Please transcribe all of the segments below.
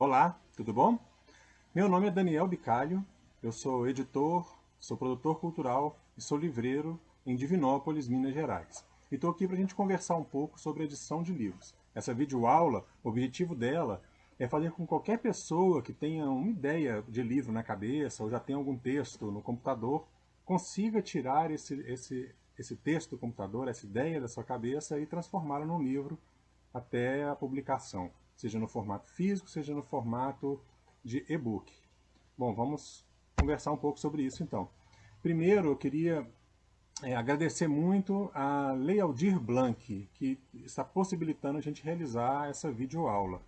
Olá, tudo bom? Meu nome é Daniel Bicalho, eu sou editor, sou produtor cultural e sou livreiro em Divinópolis, Minas Gerais. E estou aqui para a gente conversar um pouco sobre edição de livros. Essa videoaula, o objetivo dela é fazer com que qualquer pessoa que tenha uma ideia de livro na cabeça ou já tenha algum texto no computador, consiga tirar esse texto do computador, essa ideia da sua cabeça e transformá-la num livro até a publicação, seja no formato físico, seja no formato de e-book. Bom, vamos conversar um pouco sobre isso então. Primeiro, eu queria agradecer muito a Lei Aldir Blanc, que está possibilitando a gente realizar essa videoaula.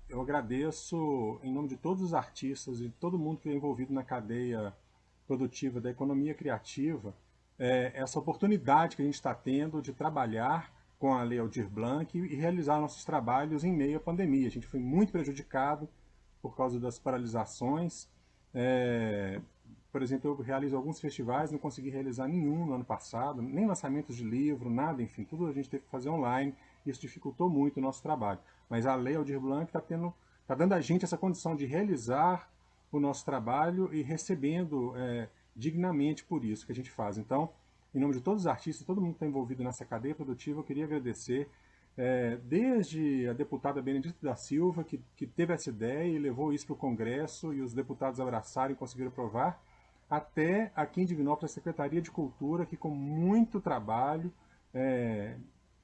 Eu agradeço em nome de todos os artistas e todo mundo que é envolvido na cadeia produtiva da economia criativa, essa oportunidade que a gente está tendo de trabalhar com a Lei Aldir Blanc e realizar nossos trabalhos em meio à pandemia. A gente foi muito prejudicado por causa das paralisações. É, por exemplo, eu realizo alguns festivais, não consegui realizar nenhum no ano passado, nem lançamentos de livro, nada, enfim, tudo a gente teve que fazer online, e isso dificultou muito o nosso trabalho. Mas a Lei Aldir Blanc está dando a gente essa condição de realizar o nosso trabalho e recebendo dignamente por isso que a gente faz. Então, em nome de todos os artistas, todo mundo que está envolvido nessa cadeia produtiva, eu queria agradecer desde a deputada Benedita da Silva, que teve essa ideia e levou isso para o Congresso, e os deputados abraçaram e conseguiram aprovar, até aqui em Divinópolis, a Secretaria de Cultura, que com muito trabalho,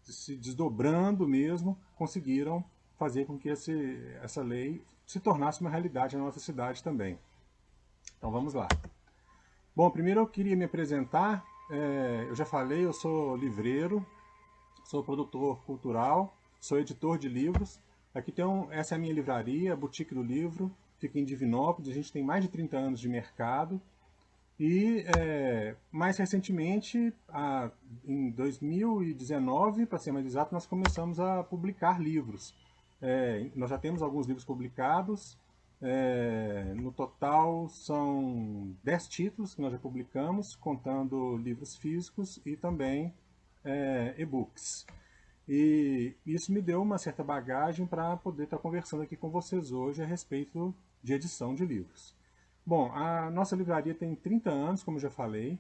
se desdobrando mesmo, conseguiram fazer com que essa lei se tornasse uma realidade na nossa cidade também. Então vamos lá. Bom, primeiro eu queria me apresentar. Eu já falei, eu sou livreiro, sou produtor cultural, sou editor de livros. Aqui essa é a minha livraria, a Boutique do Livro, fica em Divinópolis. A gente tem mais de 30 anos de mercado. E mais recentemente, em 2019, para ser mais exato, nós começamos a publicar livros. Nós já temos alguns livros publicados. No total são 10 títulos que nós já publicamos, contando livros físicos e também e-books. E isso me deu uma certa bagagem para poder estar conversando aqui com vocês hoje a respeito de edição de livros. Bom, a nossa livraria tem 30 anos, como eu já falei,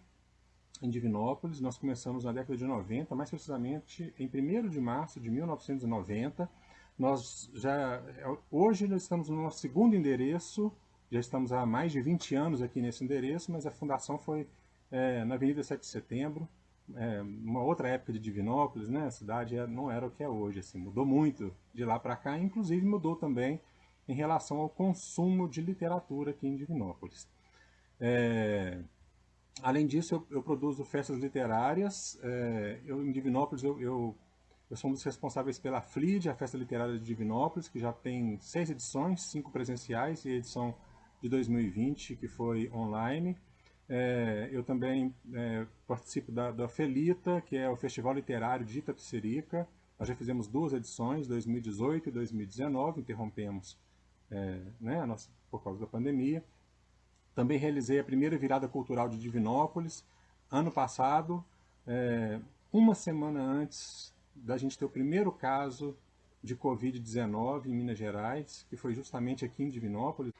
em Divinópolis. Nós começamos na década de 90, mais precisamente em 1º de março de 1990. Hoje nós estamos no nosso segundo endereço, já estamos há mais de 20 anos aqui nesse endereço, mas a fundação foi na Avenida 7 de Setembro, uma outra época de Divinópolis, né? A cidade não era o que é hoje, assim, mudou muito de lá para cá, inclusive mudou também em relação ao consumo de literatura aqui em Divinópolis. Além disso, eu produzo festas literárias. Em Divinópolis, eu sou um dos responsáveis pela FLID, a Festa Literária de Divinópolis, que já tem 6 edições, 5 presenciais e a edição de 2020, que foi online. Eu também participo da FELITA, que é o Festival Literário de Itapecerica. Nós já fizemos 2 edições, 2018 e 2019, interrompemos por causa da pandemia. Também realizei a primeira virada cultural de Divinópolis, ano passado, uma semana antes da gente ter o primeiro caso de Covid-19 em Minas Gerais, que foi justamente aqui em Divinópolis.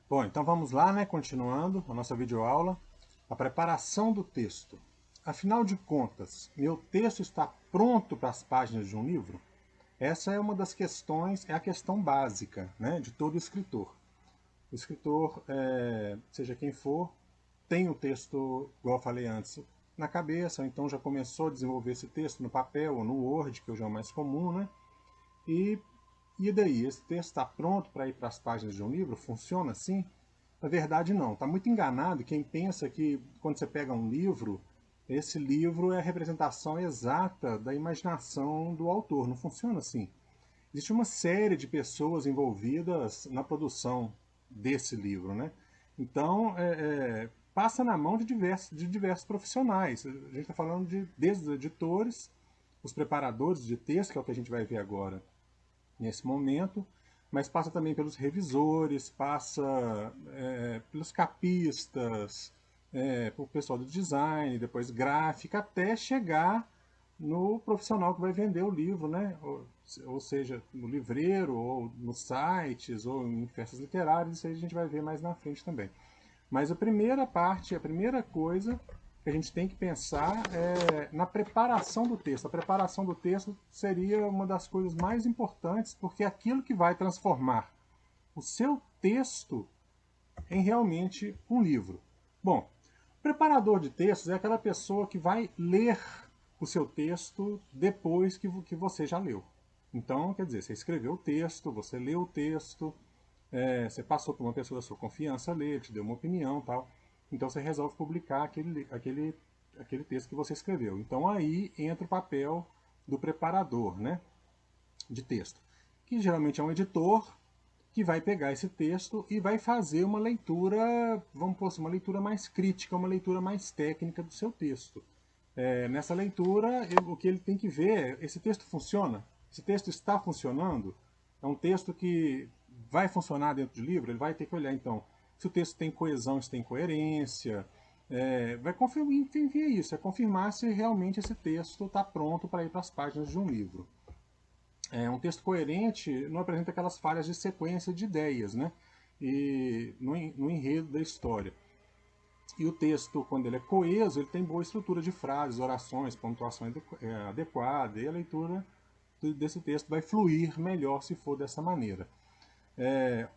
Bom, então vamos lá, né? Continuando a nossa videoaula. A preparação do texto. Afinal de contas, meu texto está pronto para as páginas de um livro? Essa é uma das questões, é a questão básica, né, de todo escritor. O escritor, seja quem for, tem o texto, igual eu falei antes, na cabeça, ou então já começou a desenvolver esse texto no papel ou no Word, que hoje é o mais comum, né? E daí? Esse texto está pronto para ir para as páginas de um livro? Funciona assim? Na verdade, não. Está muito enganado quem pensa que quando você pega um livro, esse livro é a representação exata da imaginação do autor. Não funciona assim. Existe uma série de pessoas envolvidas na produção desse livro, né? Então, passa na mão de diversos profissionais. A gente está falando desde os editores, os preparadores de texto, que é o que a gente vai ver agora nesse momento, mas passa também pelos revisores, passa pelos capistas, pelo pessoal do design, depois gráfica, até chegar no profissional que vai vender o livro, né? Ou seja, no livreiro, ou nos sites, ou em festas literárias, isso aí a gente vai ver mais na frente também. Mas a primeira parte, a primeira coisa que a gente tem que pensar é na preparação do texto. A preparação do texto seria uma das coisas mais importantes, porque é aquilo que vai transformar o seu texto em realmente um livro. Bom, o preparador de textos é aquela pessoa que vai ler o seu texto depois que você já leu. Então, quer dizer, você escreveu o texto, você leu o texto, você passou por uma pessoa da sua confiança ler, te deu uma opinião e tal. Então você resolve publicar aquele texto que você escreveu. Então aí entra o papel do preparador, né, de texto, que geralmente é um editor que vai pegar esse texto e vai fazer uma leitura, vamos pôr assim, uma leitura mais crítica, uma leitura mais técnica do seu texto. Nessa leitura, o que ele tem que ver é, esse texto funciona? Esse texto está funcionando? É um texto que vai funcionar dentro do livro? Ele vai ter que olhar, então, se o texto tem coesão, se tem coerência, vai confirmar, enfim, é isso, é confirmar se realmente esse texto está pronto para ir para as páginas de um livro. Um texto coerente não apresenta aquelas falhas de sequência de ideias, né? E no enredo da história. E o texto, quando ele é coeso, ele tem boa estrutura de frases, orações, pontuação adequada, e a leitura desse texto vai fluir melhor se for dessa maneira.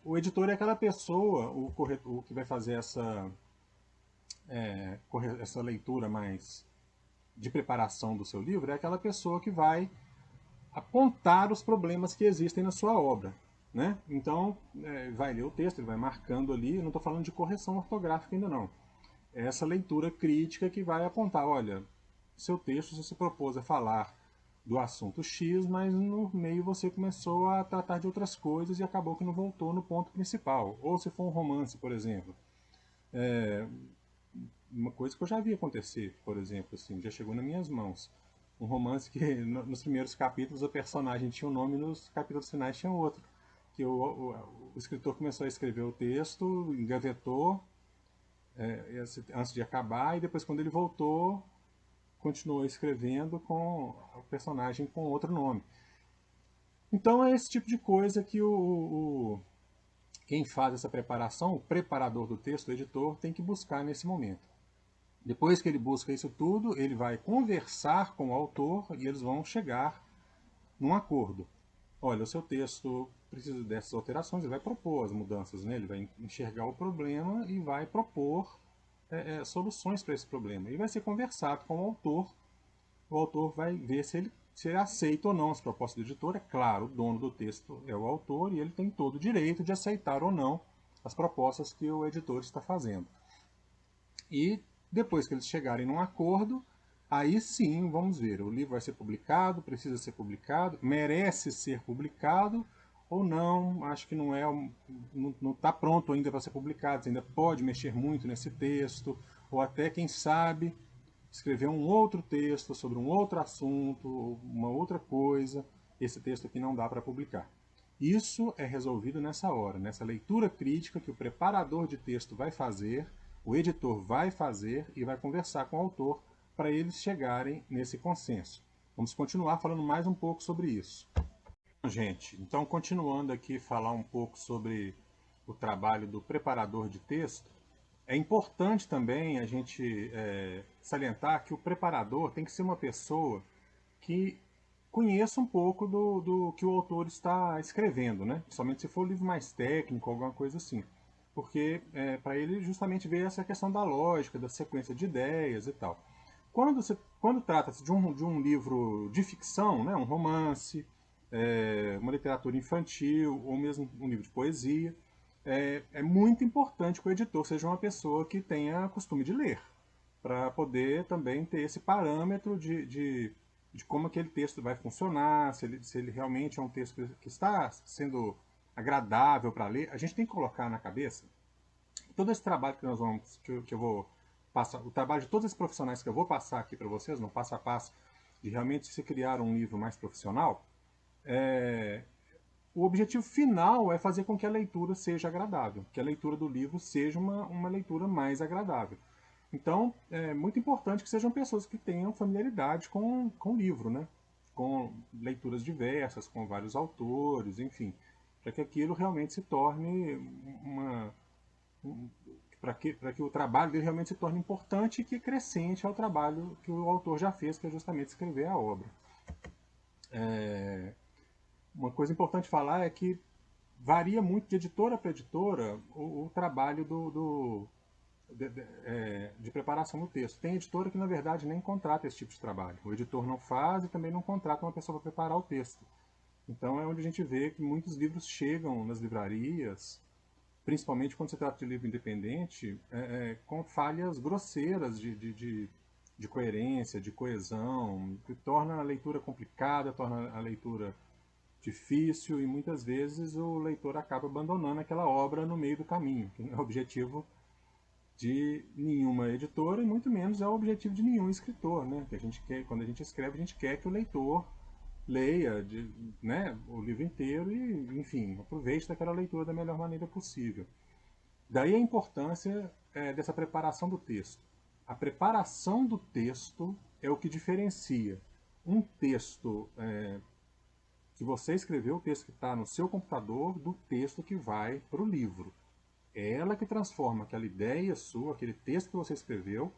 O editor é aquela pessoa, o que vai fazer essa leitura mais de preparação do seu livro, é aquela pessoa que vai apontar os problemas que existem na sua obra. Né? Então, vai ler o texto, ele vai marcando ali, eu não estou falando de correção ortográfica ainda não. É essa leitura crítica que vai apontar, olha, seu texto você se propôs a falar do assunto X, mas no meio você começou a tratar de outras coisas e acabou que não voltou no ponto principal. Ou se for um romance, por exemplo. Uma coisa que eu já vi acontecer, por exemplo, assim, já chegou nas minhas mãos. Um romance que nos primeiros capítulos a personagem tinha um nome e nos capítulos finais tinha outro. Que o escritor começou a escrever o texto, engavetou antes de acabar, e depois quando ele voltou, continuou escrevendo com o personagem com outro nome. Então é esse tipo de coisa que quem faz essa preparação, o preparador do texto, o editor, tem que buscar nesse momento. Depois que ele busca isso tudo, ele vai conversar com o autor e eles vão chegar num acordo. Olha, o seu texto precisa dessas alterações, ele vai propor as mudanças, né? Ele vai enxergar o problema e vai propor soluções para esse problema. E vai ser conversado com o autor vai ver se ele aceita ou não as propostas do editor. É claro, o dono do texto é o autor e ele tem todo o direito de aceitar ou não as propostas que o editor está fazendo. E depois que eles chegarem num acordo, aí sim, vamos ver, o livro vai ser publicado, precisa ser publicado, merece ser publicado ou não, acho que não está pronto ainda para ser publicado, você ainda pode mexer muito nesse texto, ou até, quem sabe, escrever um outro texto sobre um outro assunto, uma outra coisa, esse texto aqui não dá para publicar. Isso é resolvido nessa hora, nessa leitura crítica que o preparador de texto vai fazer, o editor vai fazer e vai conversar com o autor para eles chegarem nesse consenso. Vamos continuar falando mais um pouco sobre isso. Gente, então continuando aqui falar um pouco sobre o trabalho do preparador de texto, é importante também a gente salientar que o preparador tem que ser uma pessoa que conheça um pouco do que o autor está escrevendo, né? Somente se for um livro mais técnico, alguma coisa assim. Porque para ele justamente ver essa questão da lógica, da sequência de ideias e tal. Quando trata-se de um livro de ficção, né, um romance, uma literatura infantil, ou mesmo um livro de poesia, é muito importante que o editor seja uma pessoa que tenha costume de ler, para poder também ter esse parâmetro de como aquele texto vai funcionar, se ele realmente é um texto que está sendo agradável para ler. A gente tem que colocar na cabeça todo esse trabalho que que eu vou passar, o trabalho de todos esses profissionais que eu vou passar aqui para vocês, no passo a passo de realmente se criar um livro mais profissional, o objetivo final é fazer com que a leitura seja agradável, que a leitura do livro seja uma leitura mais agradável. Então, é muito importante que sejam pessoas que tenham familiaridade com o livro, né? Com leituras diversas, com vários autores, enfim, para que aquilo realmente se torne para que o trabalho dele realmente se torne importante e que acrescente ao trabalho que o autor já fez, que é justamente escrever a obra. Uma coisa importante falar é que varia muito de editora para editora o trabalho de preparação do texto. Tem editora que, na verdade, nem contrata esse tipo de trabalho. O editor não faz e também não contrata uma pessoa para preparar o texto. Então é onde a gente vê que muitos livros chegam nas livrarias, principalmente quando se trata de livro independente, com falhas grosseiras de coerência, de coesão, que torna a leitura complicada, torna a leitura difícil e muitas vezes o leitor acaba abandonando aquela obra no meio do caminho, que não é o objetivo de nenhuma editora e muito menos é o objetivo de nenhum escritor, né? Que a gente quer, quando a gente escreve, a gente quer que o leitor leia né, o livro inteiro e, enfim, aproveite daquela leitura da melhor maneira possível. Daí a importância dessa preparação do texto. A preparação do texto é o que diferencia um texto que você escreveu, o texto que está no seu computador, do texto que vai para o livro. É ela que transforma aquela ideia sua, aquele texto que você escreveu,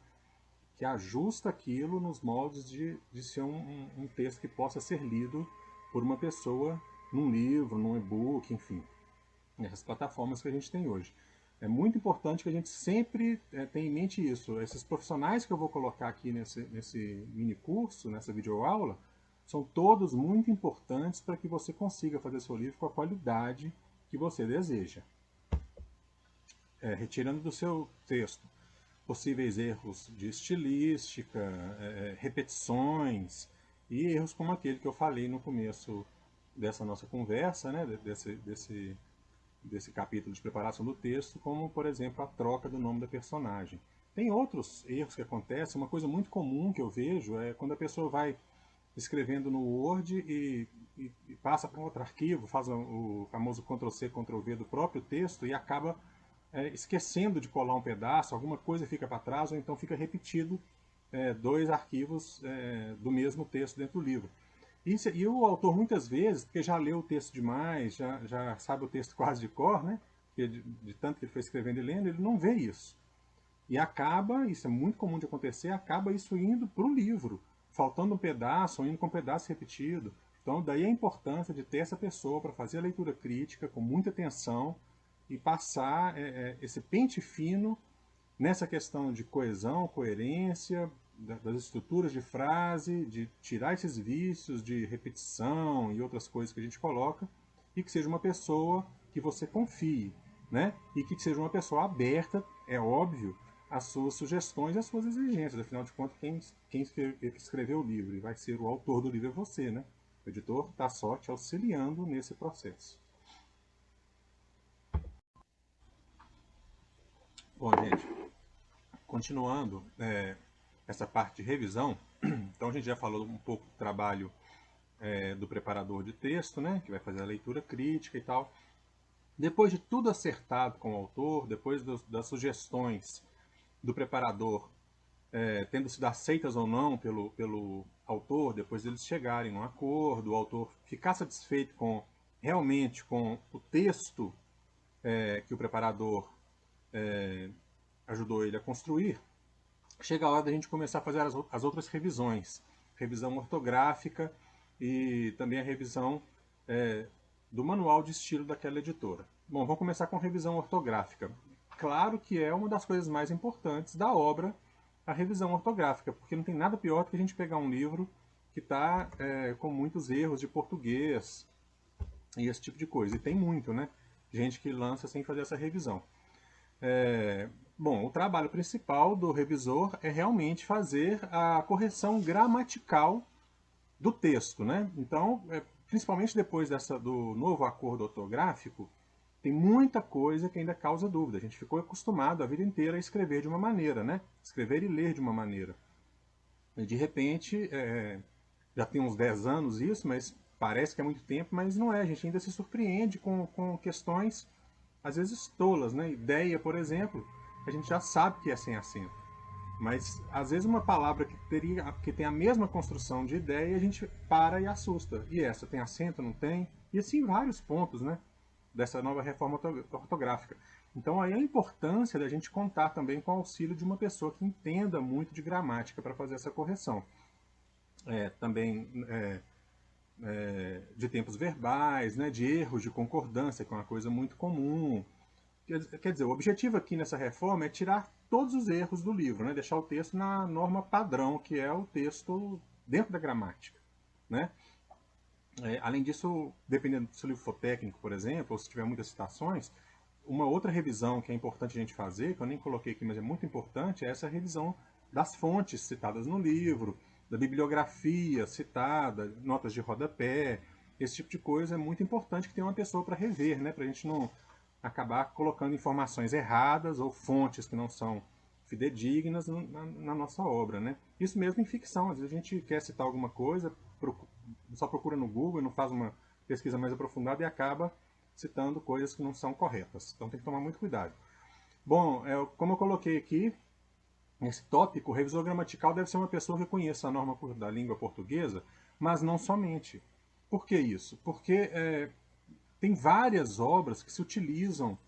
que ajusta aquilo nos moldes de ser um texto que possa ser lido por uma pessoa num livro, num e-book, enfim, nessas plataformas que a gente tem hoje. É muito importante que a gente sempre tenha em mente isso. Esses profissionais que eu vou colocar aqui nesse mini curso, nessa videoaula, são todos muito importantes para que você consiga fazer seu livro com a qualidade que você deseja. Retirando do seu texto possíveis erros de estilística, repetições e erros como aquele que eu falei no começo dessa nossa conversa, né, desse capítulo de preparação do texto, como, por exemplo, a troca do nome da personagem. Tem outros erros que acontecem. Uma coisa muito comum que eu vejo é quando a pessoa vai escrevendo no Word e passa para um outro arquivo, faz o famoso Ctrl+C, Ctrl+V do próprio texto e acaba esquecendo de colar um pedaço, alguma coisa fica para trás, ou então fica repetido dois arquivos do mesmo texto dentro do livro. E o autor, muitas vezes, porque já leu o texto demais, já sabe o texto quase de cor, né? De tanto que ele foi escrevendo e lendo, ele não vê isso. E acaba, isso é muito comum de acontecer, acaba isso indo para o livro, faltando um pedaço, ou indo com um pedaço repetido. Então, daí a importância de ter essa pessoa para fazer a leitura crítica com muita atenção e passar esse pente fino nessa questão de coesão, coerência, das estruturas de frase, de tirar esses vícios de repetição e outras coisas que a gente coloca, e que seja uma pessoa que você confie, né? E que seja uma pessoa aberta, é óbvio, às suas sugestões e às suas exigências. Afinal de contas, quem escreveu o livro e vai ser o autor do livro é você, né? O editor está só te auxiliando nesse processo. Bom, gente, continuando essa parte de revisão, então a gente já falou um pouco do trabalho do preparador de texto, né, que vai fazer a leitura crítica e tal. Depois de tudo acertado com o autor, depois das sugestões do preparador tendo sido aceitas ou não pelo autor, depois deles chegarem a um acordo, o autor ficar satisfeito realmente com o texto que o preparador ajudou ele a construir, chega a hora da gente começar a fazer as outras revisões. Revisão ortográfica e também a revisão do manual de estilo daquela editora. Bom, vamos começar com revisão ortográfica. Claro que é uma das coisas mais importantes da obra, a revisão ortográfica, porque não tem nada pior do que a gente pegar um livro que está com muitos erros de português e esse tipo de coisa. E tem muito, né? Gente que lança sem fazer essa revisão. Bom, o trabalho principal do revisor é realmente fazer a correção gramatical do texto, né? Então, principalmente depois do novo acordo ortográfico, tem muita coisa que ainda causa dúvida. A gente ficou acostumado a vida inteira a escrever de uma maneira, né? Escrever e ler de uma maneira. E de repente, já tem uns 10 anos isso, mas parece que é muito tempo, mas não é. A gente ainda se surpreende com questões, às vezes, tolas, né? Ideia, por exemplo, a gente já sabe que é sem acento. Mas, às vezes, uma palavra que tem a mesma construção de ideia, a gente para e assusta. E essa tem acento, não tem? E assim, vários pontos, né? Dessa nova reforma ortográfica. Então, aí a importância da gente contar também com o auxílio de uma pessoa que entenda muito de gramática para fazer essa correção. Também de tempos verbais, né? De erros de concordância, que é uma coisa muito comum. Quer dizer, o objetivo aqui nessa reforma é tirar todos os erros do livro, né? Deixar o texto na norma padrão, que é o texto dentro da gramática, né? Além disso, dependendo se o livro for técnico, por exemplo, ou se tiver muitas citações, uma outra revisão que é importante a gente fazer, que eu nem coloquei aqui, mas é muito importante, é essa revisão das fontes citadas no livro, da bibliografia citada, notas de rodapé, esse tipo de coisa é muito importante que tenha uma pessoa para rever, né? Para a gente não acabar colocando informações erradas ou fontes que não são fidedignas na nossa obra, né? Isso mesmo em ficção, às vezes a gente quer citar alguma coisa, só procura no Google e não faz uma pesquisa mais aprofundada e acaba citando coisas que não são corretas. Então tem que tomar muito cuidado. Bom, como eu coloquei aqui, nesse tópico, o revisor gramatical deve ser uma pessoa que conheça a norma da língua portuguesa, mas não somente. Por que isso? Porque tem várias obras que se utilizam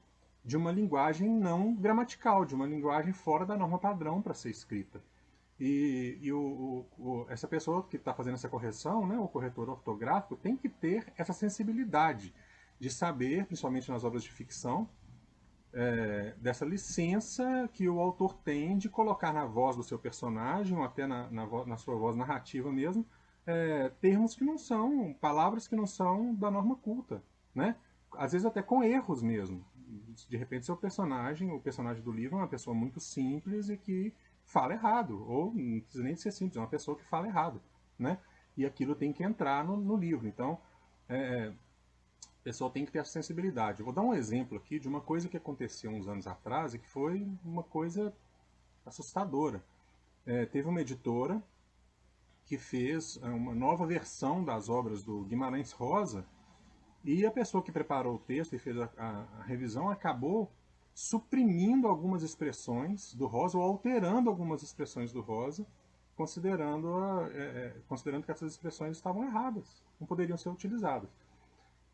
de uma linguagem não gramatical, de uma linguagem fora da norma padrão para ser escrita. E essa pessoa que está fazendo essa correção, né, o corretor ortográfico, tem que ter essa sensibilidade de saber, principalmente nas obras de ficção, dessa licença que o autor tem de colocar na voz do seu personagem, ou até na sua voz narrativa mesmo, termos que não são, palavras que não são da norma culta, né? Às vezes até com erros mesmo. De repente seu personagem, o personagem do livro é uma pessoa muito simples e que fala errado, ou não precisa nem de ser simples, é uma pessoa que fala errado, né? E aquilo tem que entrar no livro. Então, o pessoal tem que ter essa sensibilidade. Eu vou dar um exemplo aqui de uma coisa que aconteceu uns anos atrás e que foi uma coisa assustadora. Teve uma editora que fez uma nova versão das obras do Guimarães Rosa e a pessoa que preparou o texto e fez a revisão acabou suprimindo algumas expressões do Rosa ou alterando algumas expressões do Rosa, considerando que essas expressões estavam erradas, não poderiam ser utilizadas.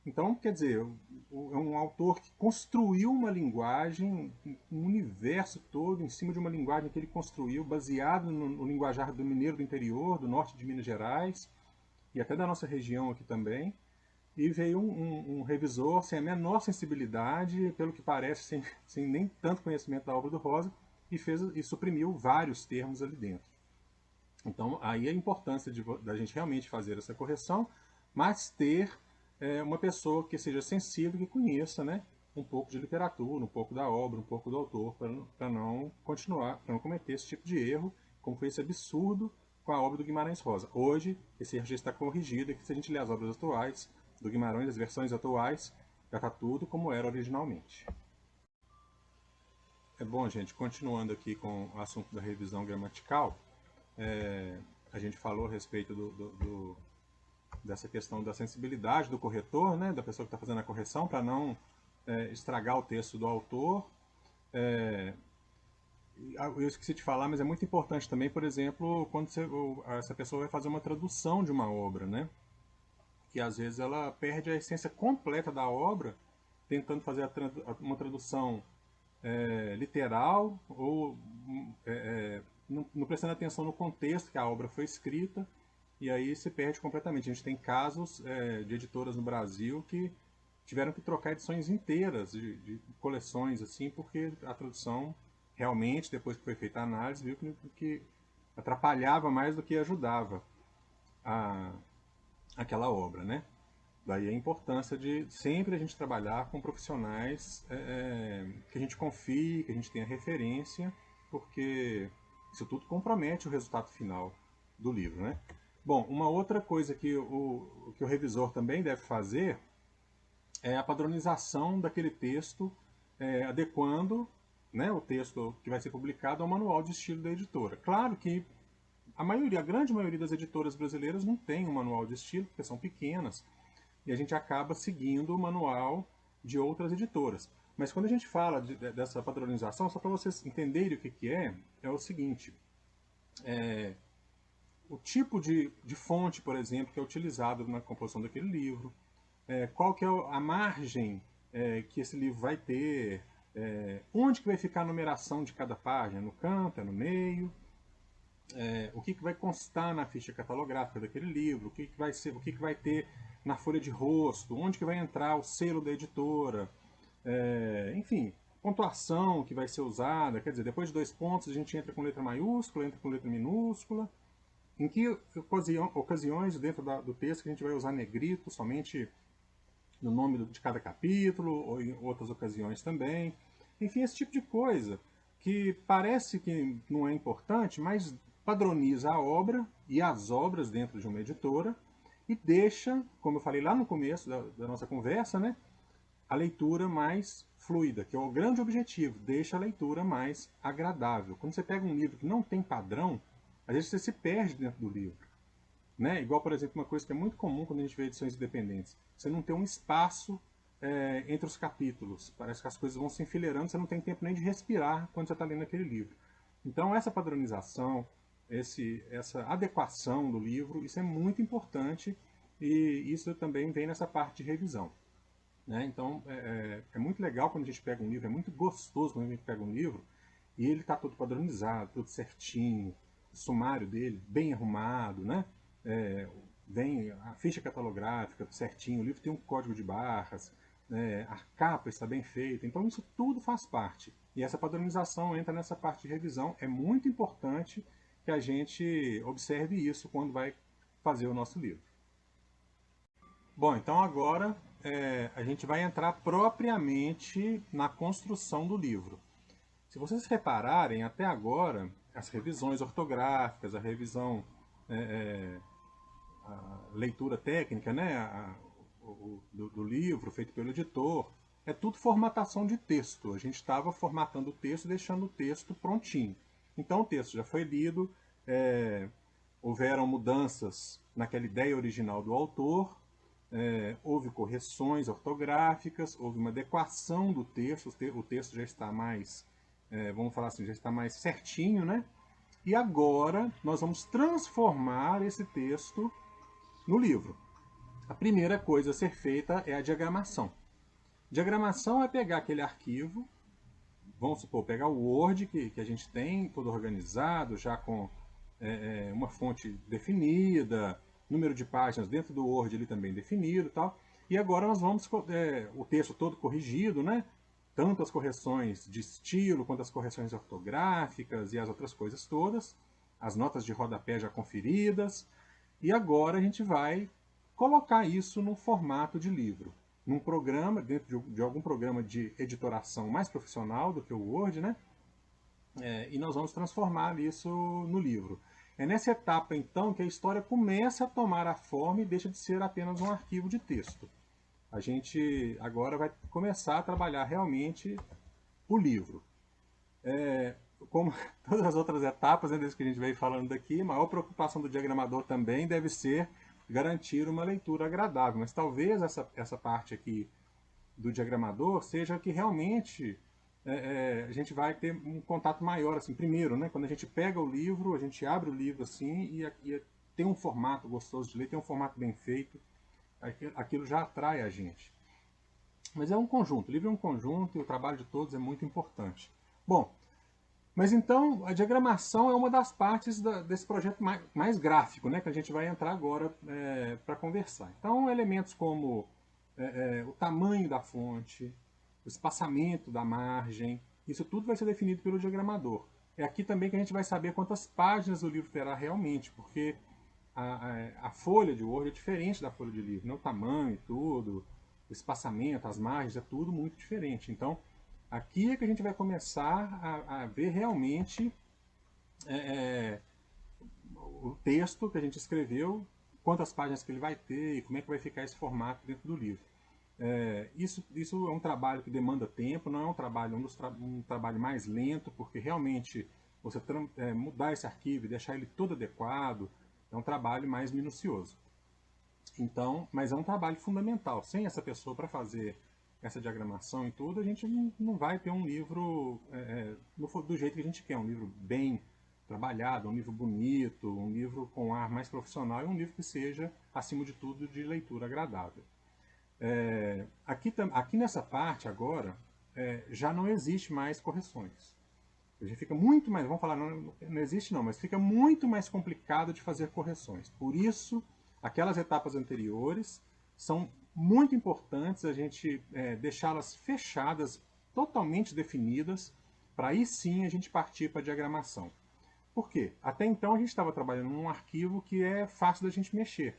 Então, quer dizer, é um autor que construiu uma linguagem, um universo todo em cima de uma linguagem que ele construiu, baseado no linguajar do mineiro do interior, do norte de Minas Gerais, e até da nossa região aqui também. E veio um revisor sem a menor sensibilidade, pelo que parece, sem nem tanto conhecimento da obra do Rosa, e suprimiu vários termos ali dentro. Então, aí a importância da gente realmente fazer essa correção, mas ter uma pessoa que seja sensível, que conheça, né, um pouco de literatura, um pouco da obra, um pouco do autor, para não cometer esse tipo de erro, como foi esse absurdo com a obra do Guimarães Rosa. Hoje, esse erro já está corrigido, e que se a gente ler as obras atuais do Guimarães, as versões atuais, já está tudo como era originalmente. Bom, gente, continuando aqui com o assunto da revisão gramatical, a gente falou a respeito dessa questão da sensibilidade do corretor, né, da pessoa que está fazendo a correção, para não estragar o texto do autor. Eu esqueci de falar, mas é muito importante também, por exemplo, quando essa pessoa vai fazer uma tradução de uma obra, né, que às vezes ela perde a essência completa da obra, tentando fazer uma tradução literal, ou não prestando atenção no contexto que a obra foi escrita, e aí se perde completamente. A gente tem casos de editoras no Brasil que tiveram que trocar edições inteiras de coleções, assim, porque a tradução realmente, depois que foi feita a análise, viu que atrapalhava mais do que ajudava aquela obra, né? Daí a importância de sempre a gente trabalhar com profissionais que a gente confie, que a gente tenha referência, porque isso tudo compromete o resultado final do livro, né? Bom, uma outra coisa que o revisor também deve fazer é a padronização daquele texto, adequando, né, o texto que vai ser publicado ao manual de estilo da editora. Claro que a grande maioria das editoras brasileiras não tem um manual de estilo, porque são pequenas, e a gente acaba seguindo o manual de outras editoras. Mas quando a gente fala dessa padronização, só para vocês entenderem o que é o seguinte. O tipo de fonte, por exemplo, que é utilizado na composição daquele livro, qual que é a margem que esse livro vai ter, onde que vai ficar a numeração de cada página, no canto, no meio, o que vai constar na ficha catalográfica daquele livro, o que vai ser, o que vai ter na folha de rosto, onde que vai entrar o selo da editora, enfim, pontuação que vai ser usada, quer dizer, depois de 2 pontos a gente entra com letra maiúscula, entra com letra minúscula, em que ocasiões dentro do texto que a gente vai usar negrito somente no nome de cada capítulo, ou em outras ocasiões também. Enfim, esse tipo de coisa que parece que não é importante, mas padroniza a obra e as obras dentro de uma editora e deixa, como eu falei lá no começo da nossa conversa, né, a leitura mais fluida, que é o grande objetivo, deixa a leitura mais agradável. Quando você pega um livro que não tem padrão, às vezes você se perde dentro do livro. Né? Igual, por exemplo, uma coisa que é muito comum quando a gente vê edições independentes. Você não tem um espaço entre os capítulos. Parece que as coisas vão se enfileirando, você não tem tempo nem de respirar quando você está lendo aquele livro. Então, essa padronização, essa adequação do livro, isso é muito importante e isso também vem nessa parte de revisão. Né? Então, é muito legal quando a gente pega um livro, é muito gostoso quando a gente pega um livro e ele está todo padronizado, tudo certinho, o sumário dele bem arrumado, né? Vem a ficha catalográfica certinho, o livro tem um código de barras, a capa está bem feita, então isso tudo faz parte. E essa padronização entra nessa parte de revisão, é muito importante que a gente observe isso quando vai fazer o nosso livro. Bom, então agora a gente vai entrar propriamente na construção do livro. Se vocês repararem, até agora, as revisões ortográficas, a revisão, a leitura técnica, né, do livro feito pelo editor, é tudo formatação de texto. A gente estava formatando o texto, deixando o texto prontinho. Então o texto já foi lido, houveram mudanças naquela ideia original do autor, houve correções ortográficas, houve uma adequação do texto, o texto já está mais, vamos falar assim, já está mais certinho, né? E agora nós vamos transformar esse texto no livro. A primeira coisa a ser feita é a diagramação. Diagramação é pegar aquele arquivo, vamos supor, pegar o Word que a gente tem, todo organizado, já com uma fonte definida, número de páginas dentro do Word ali também definido e tal. E agora nós vamos, o texto todo corrigido, né? Tanto as correções de estilo, quanto as correções ortográficas e as outras coisas todas, as notas de rodapé já conferidas. E agora a gente vai colocar isso no formato de livro. Num programa, dentro de algum programa de editoração mais profissional do que o Word, né? E nós vamos transformar isso no livro. É nessa etapa, então, que a história começa a tomar a forma e deixa de ser apenas um arquivo de texto. A gente agora vai começar a trabalhar realmente o livro. Como todas as outras etapas, né, desde que a gente veio falando daqui, a maior preocupação do diagramador também deve ser garantir uma leitura agradável. Mas talvez essa parte aqui do diagramador seja que realmente a gente vai ter um contato maior, assim, primeiro, né? Quando a gente pega o livro, a gente abre o livro assim e tem um formato gostoso de ler, tem um formato bem feito, aquilo já atrai a gente. Mas é um conjunto, o livro é um conjunto e o trabalho de todos é muito importante. Bom, mas então a diagramação é uma das partes desse projeto mais gráfico, né? Que a gente vai entrar agora para conversar. Então, elementos como o tamanho da fonte, o espaçamento da margem, isso tudo vai ser definido pelo diagramador. É aqui também que a gente vai saber quantas páginas o livro terá realmente, porque a folha de Word é diferente da folha de livro, né? O tamanho e tudo, o espaçamento, as margens, é tudo muito diferente. Então, aqui é que a gente vai começar a ver realmente o texto que a gente escreveu, quantas páginas que ele vai ter e como é que vai ficar esse formato dentro do livro. Isso é um trabalho que demanda tempo, não é um trabalho, um trabalho mais lento, porque realmente você mudar esse arquivo e deixar ele todo adequado é um trabalho mais minucioso. Então, mas é um trabalho fundamental. Sem essa pessoa para fazer essa diagramação e tudo, a gente não vai ter um livro do jeito que a gente quer, um livro bem trabalhado, um livro bonito, um livro com ar mais profissional e um livro que seja, acima de tudo, de leitura agradável. Aqui nessa parte agora, já não existe mais correções. Já fica muito mais, vamos falar, não existe não, mas fica muito mais complicado de fazer correções. Por isso, aquelas etapas anteriores são muito importantes a gente deixá-las fechadas, totalmente definidas, para aí sim a gente partir para a diagramação. Por quê? Até então a gente estava trabalhando num arquivo que é fácil da gente mexer.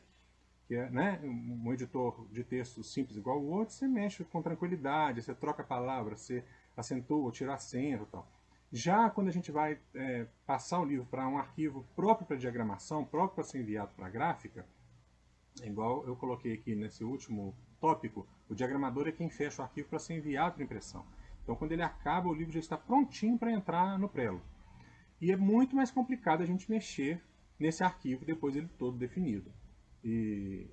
Que é, né, um editor de texto simples igual o Word, você mexe com tranquilidade, você troca a palavra, você acentua ou tira acento e tal. Já quando a gente vai passar o livro para um arquivo próprio para diagramação, próprio para ser enviado para a gráfica, igual eu coloquei aqui nesse último tópico, o diagramador é quem fecha o arquivo para ser enviado para impressão. Então quando ele acaba, o livro já está prontinho para entrar no Prelo. E é muito mais complicado a gente mexer nesse arquivo depois ele todo definido. E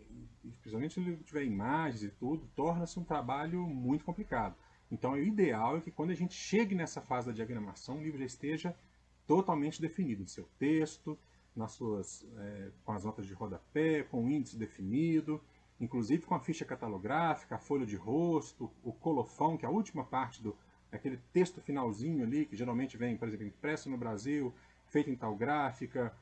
principalmente se ele tiver imagens e tudo, torna-se um trabalho muito complicado. Então, o ideal é que quando a gente chegue nessa fase da diagramação, o livro já esteja totalmente definido, seu texto, com as notas de rodapé, com o índice definido, inclusive com a ficha catalográfica, a folha de rosto, o colofão, que é a última parte aquele texto finalzinho ali, que geralmente vem, por exemplo, impresso no Brasil, feito em tal gráfica,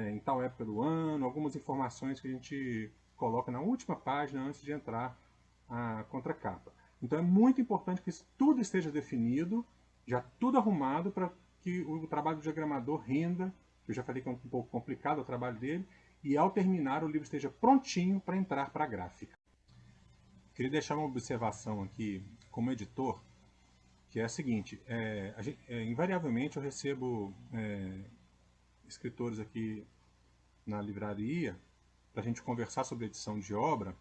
em tal época do ano, algumas informações que a gente coloca na última página antes de entrar a contracapa. Então é muito importante que isso tudo esteja definido, já tudo arrumado para que o trabalho do diagramador renda. Eu já falei que é um pouco complicado o trabalho dele, e ao terminar o livro esteja prontinho para entrar para a gráfica. Queria deixar uma observação aqui como editor, que é a seguinte, invariavelmente eu recebo escritores aqui na livraria para a gente conversar sobre edição de obra,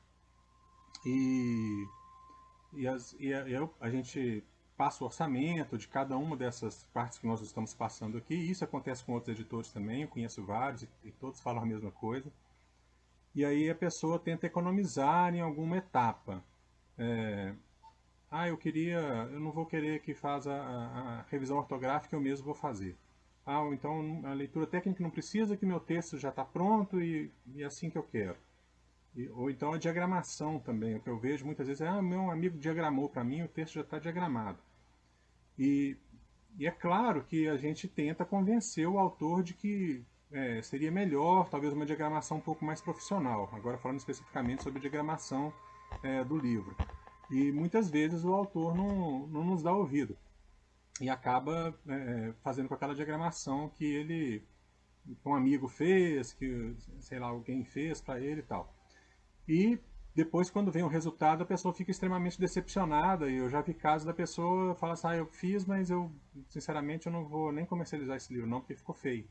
e a gente passa o orçamento de cada uma dessas partes que nós estamos passando aqui. Isso acontece com outros editores também, eu conheço vários e todos falam a mesma coisa. E aí a pessoa tenta economizar em alguma etapa. Eu não vou querer que faça a revisão ortográfica, eu mesmo vou fazer. Ou então a leitura técnica não precisa, que meu texto já está pronto e é assim que eu quero. Ou então a diagramação também, o que eu vejo muitas vezes é, meu amigo diagramou para mim, o texto já está diagramado. E é claro que a gente tenta convencer o autor de que seria melhor, talvez, uma diagramação um pouco mais profissional. Agora falando especificamente sobre a diagramação do livro. E muitas vezes o autor não nos dá ouvido. E acaba fazendo com aquela diagramação que um amigo fez, que, sei lá, alguém fez para ele e tal. E depois, quando vem o resultado, a pessoa fica extremamente decepcionada. E eu já vi casos da pessoa falar assim, eu fiz, mas sinceramente, eu não vou nem comercializar esse livro não, porque ficou feio.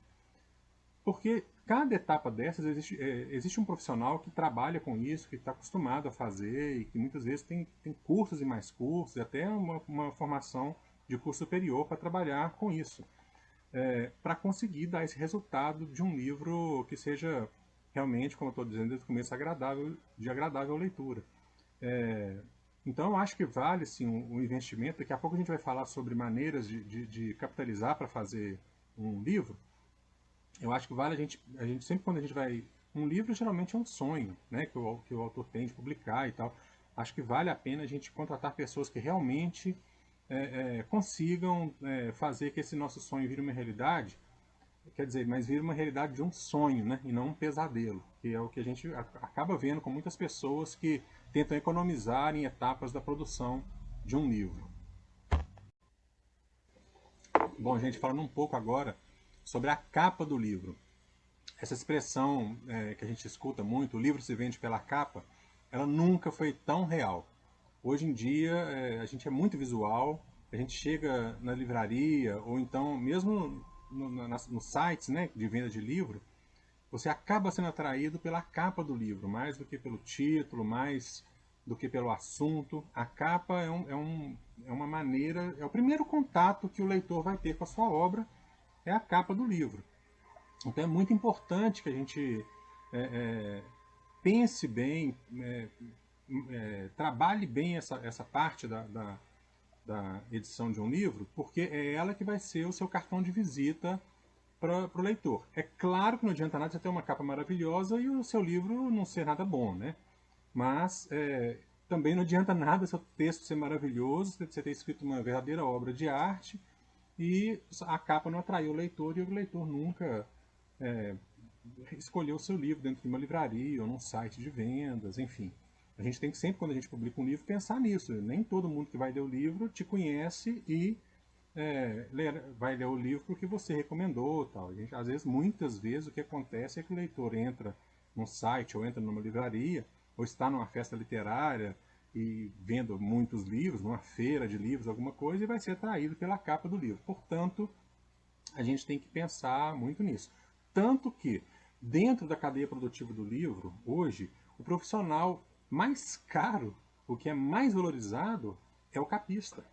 Porque cada etapa dessas existe um profissional que trabalha com isso, que está acostumado a fazer, e que muitas vezes tem cursos e mais cursos, e até uma formação de curso superior para trabalhar com isso. Para conseguir dar esse resultado de um livro que seja realmente, como eu estou dizendo desde o começo, de agradável leitura. Então eu acho que vale sim um investimento. Daqui a pouco a gente vai falar sobre maneiras de capitalizar para fazer um livro. Eu acho que vale a gente sempre quando a gente vai... Um livro geralmente é um sonho, né, que o autor tem de publicar e tal. Acho que vale a pena a gente contratar pessoas que realmente consigam fazer que esse nosso sonho vire uma realidade. Quer dizer, mas vira uma realidade de um sonho, né? E não um pesadelo, que é o que a gente acaba vendo com muitas pessoas que tentam economizar em etapas da produção de um livro. Bom, gente, falando um pouco agora sobre a capa do livro. Essa expressão que a gente escuta muito, o livro se vende pela capa, ela nunca foi tão real. Hoje em dia, a gente é muito visual, a gente chega na livraria, ou então mesmo nos sites, né, de venda de livro, você acaba sendo atraído pela capa do livro, mais do que pelo título, mais do que pelo assunto. A capa é uma maneira, é o primeiro contato que o leitor vai ter com a sua obra, é a capa do livro. Então é muito importante que a gente pense bem, trabalhe bem essa parte da edição de um livro, porque é ela que vai ser o seu cartão de visita para o leitor. É claro que não adianta nada você ter uma capa maravilhosa e o seu livro não ser nada bom, né? Mas também não adianta nada seu texto ser maravilhoso, você ter escrito uma verdadeira obra de arte e a capa não atraiu o leitor e o leitor nunca escolheu o seu livro dentro de uma livraria ou num site de vendas, enfim. A gente tem que sempre, quando a gente publica um livro, pensar nisso. Nem todo mundo que vai ler o livro te conhece e vai ler o livro porque você recomendou. Tal. Às vezes, muitas vezes, o que acontece é que o leitor entra num site ou entra numa livraria ou está numa festa literária e vendo muitos livros, numa feira de livros, alguma coisa, e vai ser atraído pela capa do livro. Portanto, a gente tem que pensar muito nisso. Tanto que, dentro da cadeia produtiva do livro, hoje, o profissional mais caro, o que é mais valorizado, é o capista.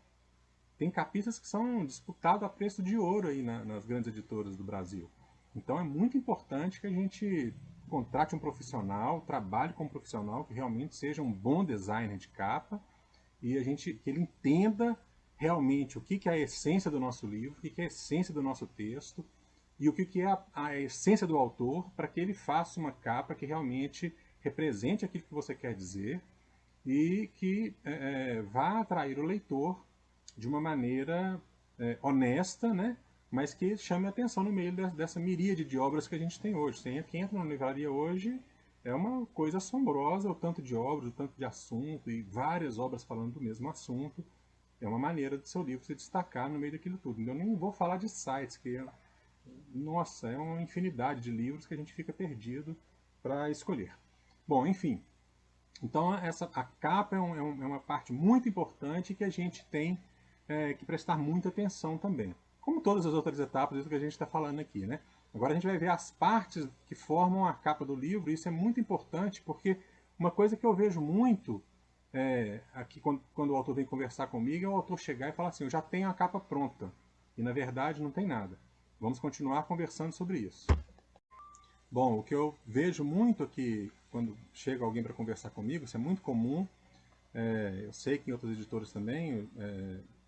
Tem capistas que são disputados a preço de ouro aí nas grandes editoras do Brasil. Então é muito importante que a gente contrate um profissional, trabalhe com um profissional que realmente seja um bom designer de capa e que ele entenda realmente o que é a essência do nosso livro, o que é a essência do nosso texto e o que é a essência do autor, para que ele faça uma capa que realmente represente aquilo que você quer dizer e que vá atrair o leitor de uma maneira honesta, né? Mas que chame a atenção no meio dessa miríade de obras que a gente tem hoje. Quem entra na livraria hoje é uma coisa assombrosa, o tanto de obras, o tanto de assunto, e várias obras falando do mesmo assunto. É uma maneira do seu livro se destacar no meio daquilo tudo. Eu nem vou falar de sites, nossa, é uma infinidade de livros que a gente fica perdido para escolher. Bom, enfim. Então a capa é uma parte muito importante que a gente tem que prestar muita atenção também. Como todas as outras etapas, isso que a gente está falando aqui, né? Agora a gente vai ver as partes que formam a capa do livro, e isso é muito importante, porque uma coisa que eu vejo muito aqui quando o autor vem conversar comigo, é o autor chegar e falar assim, eu já tenho a capa pronta, e na verdade não tem nada. Vamos continuar conversando sobre isso. Bom, o que eu vejo muito aqui, quando chega alguém para conversar comigo, isso é muito comum, eu sei que em outras editoras também,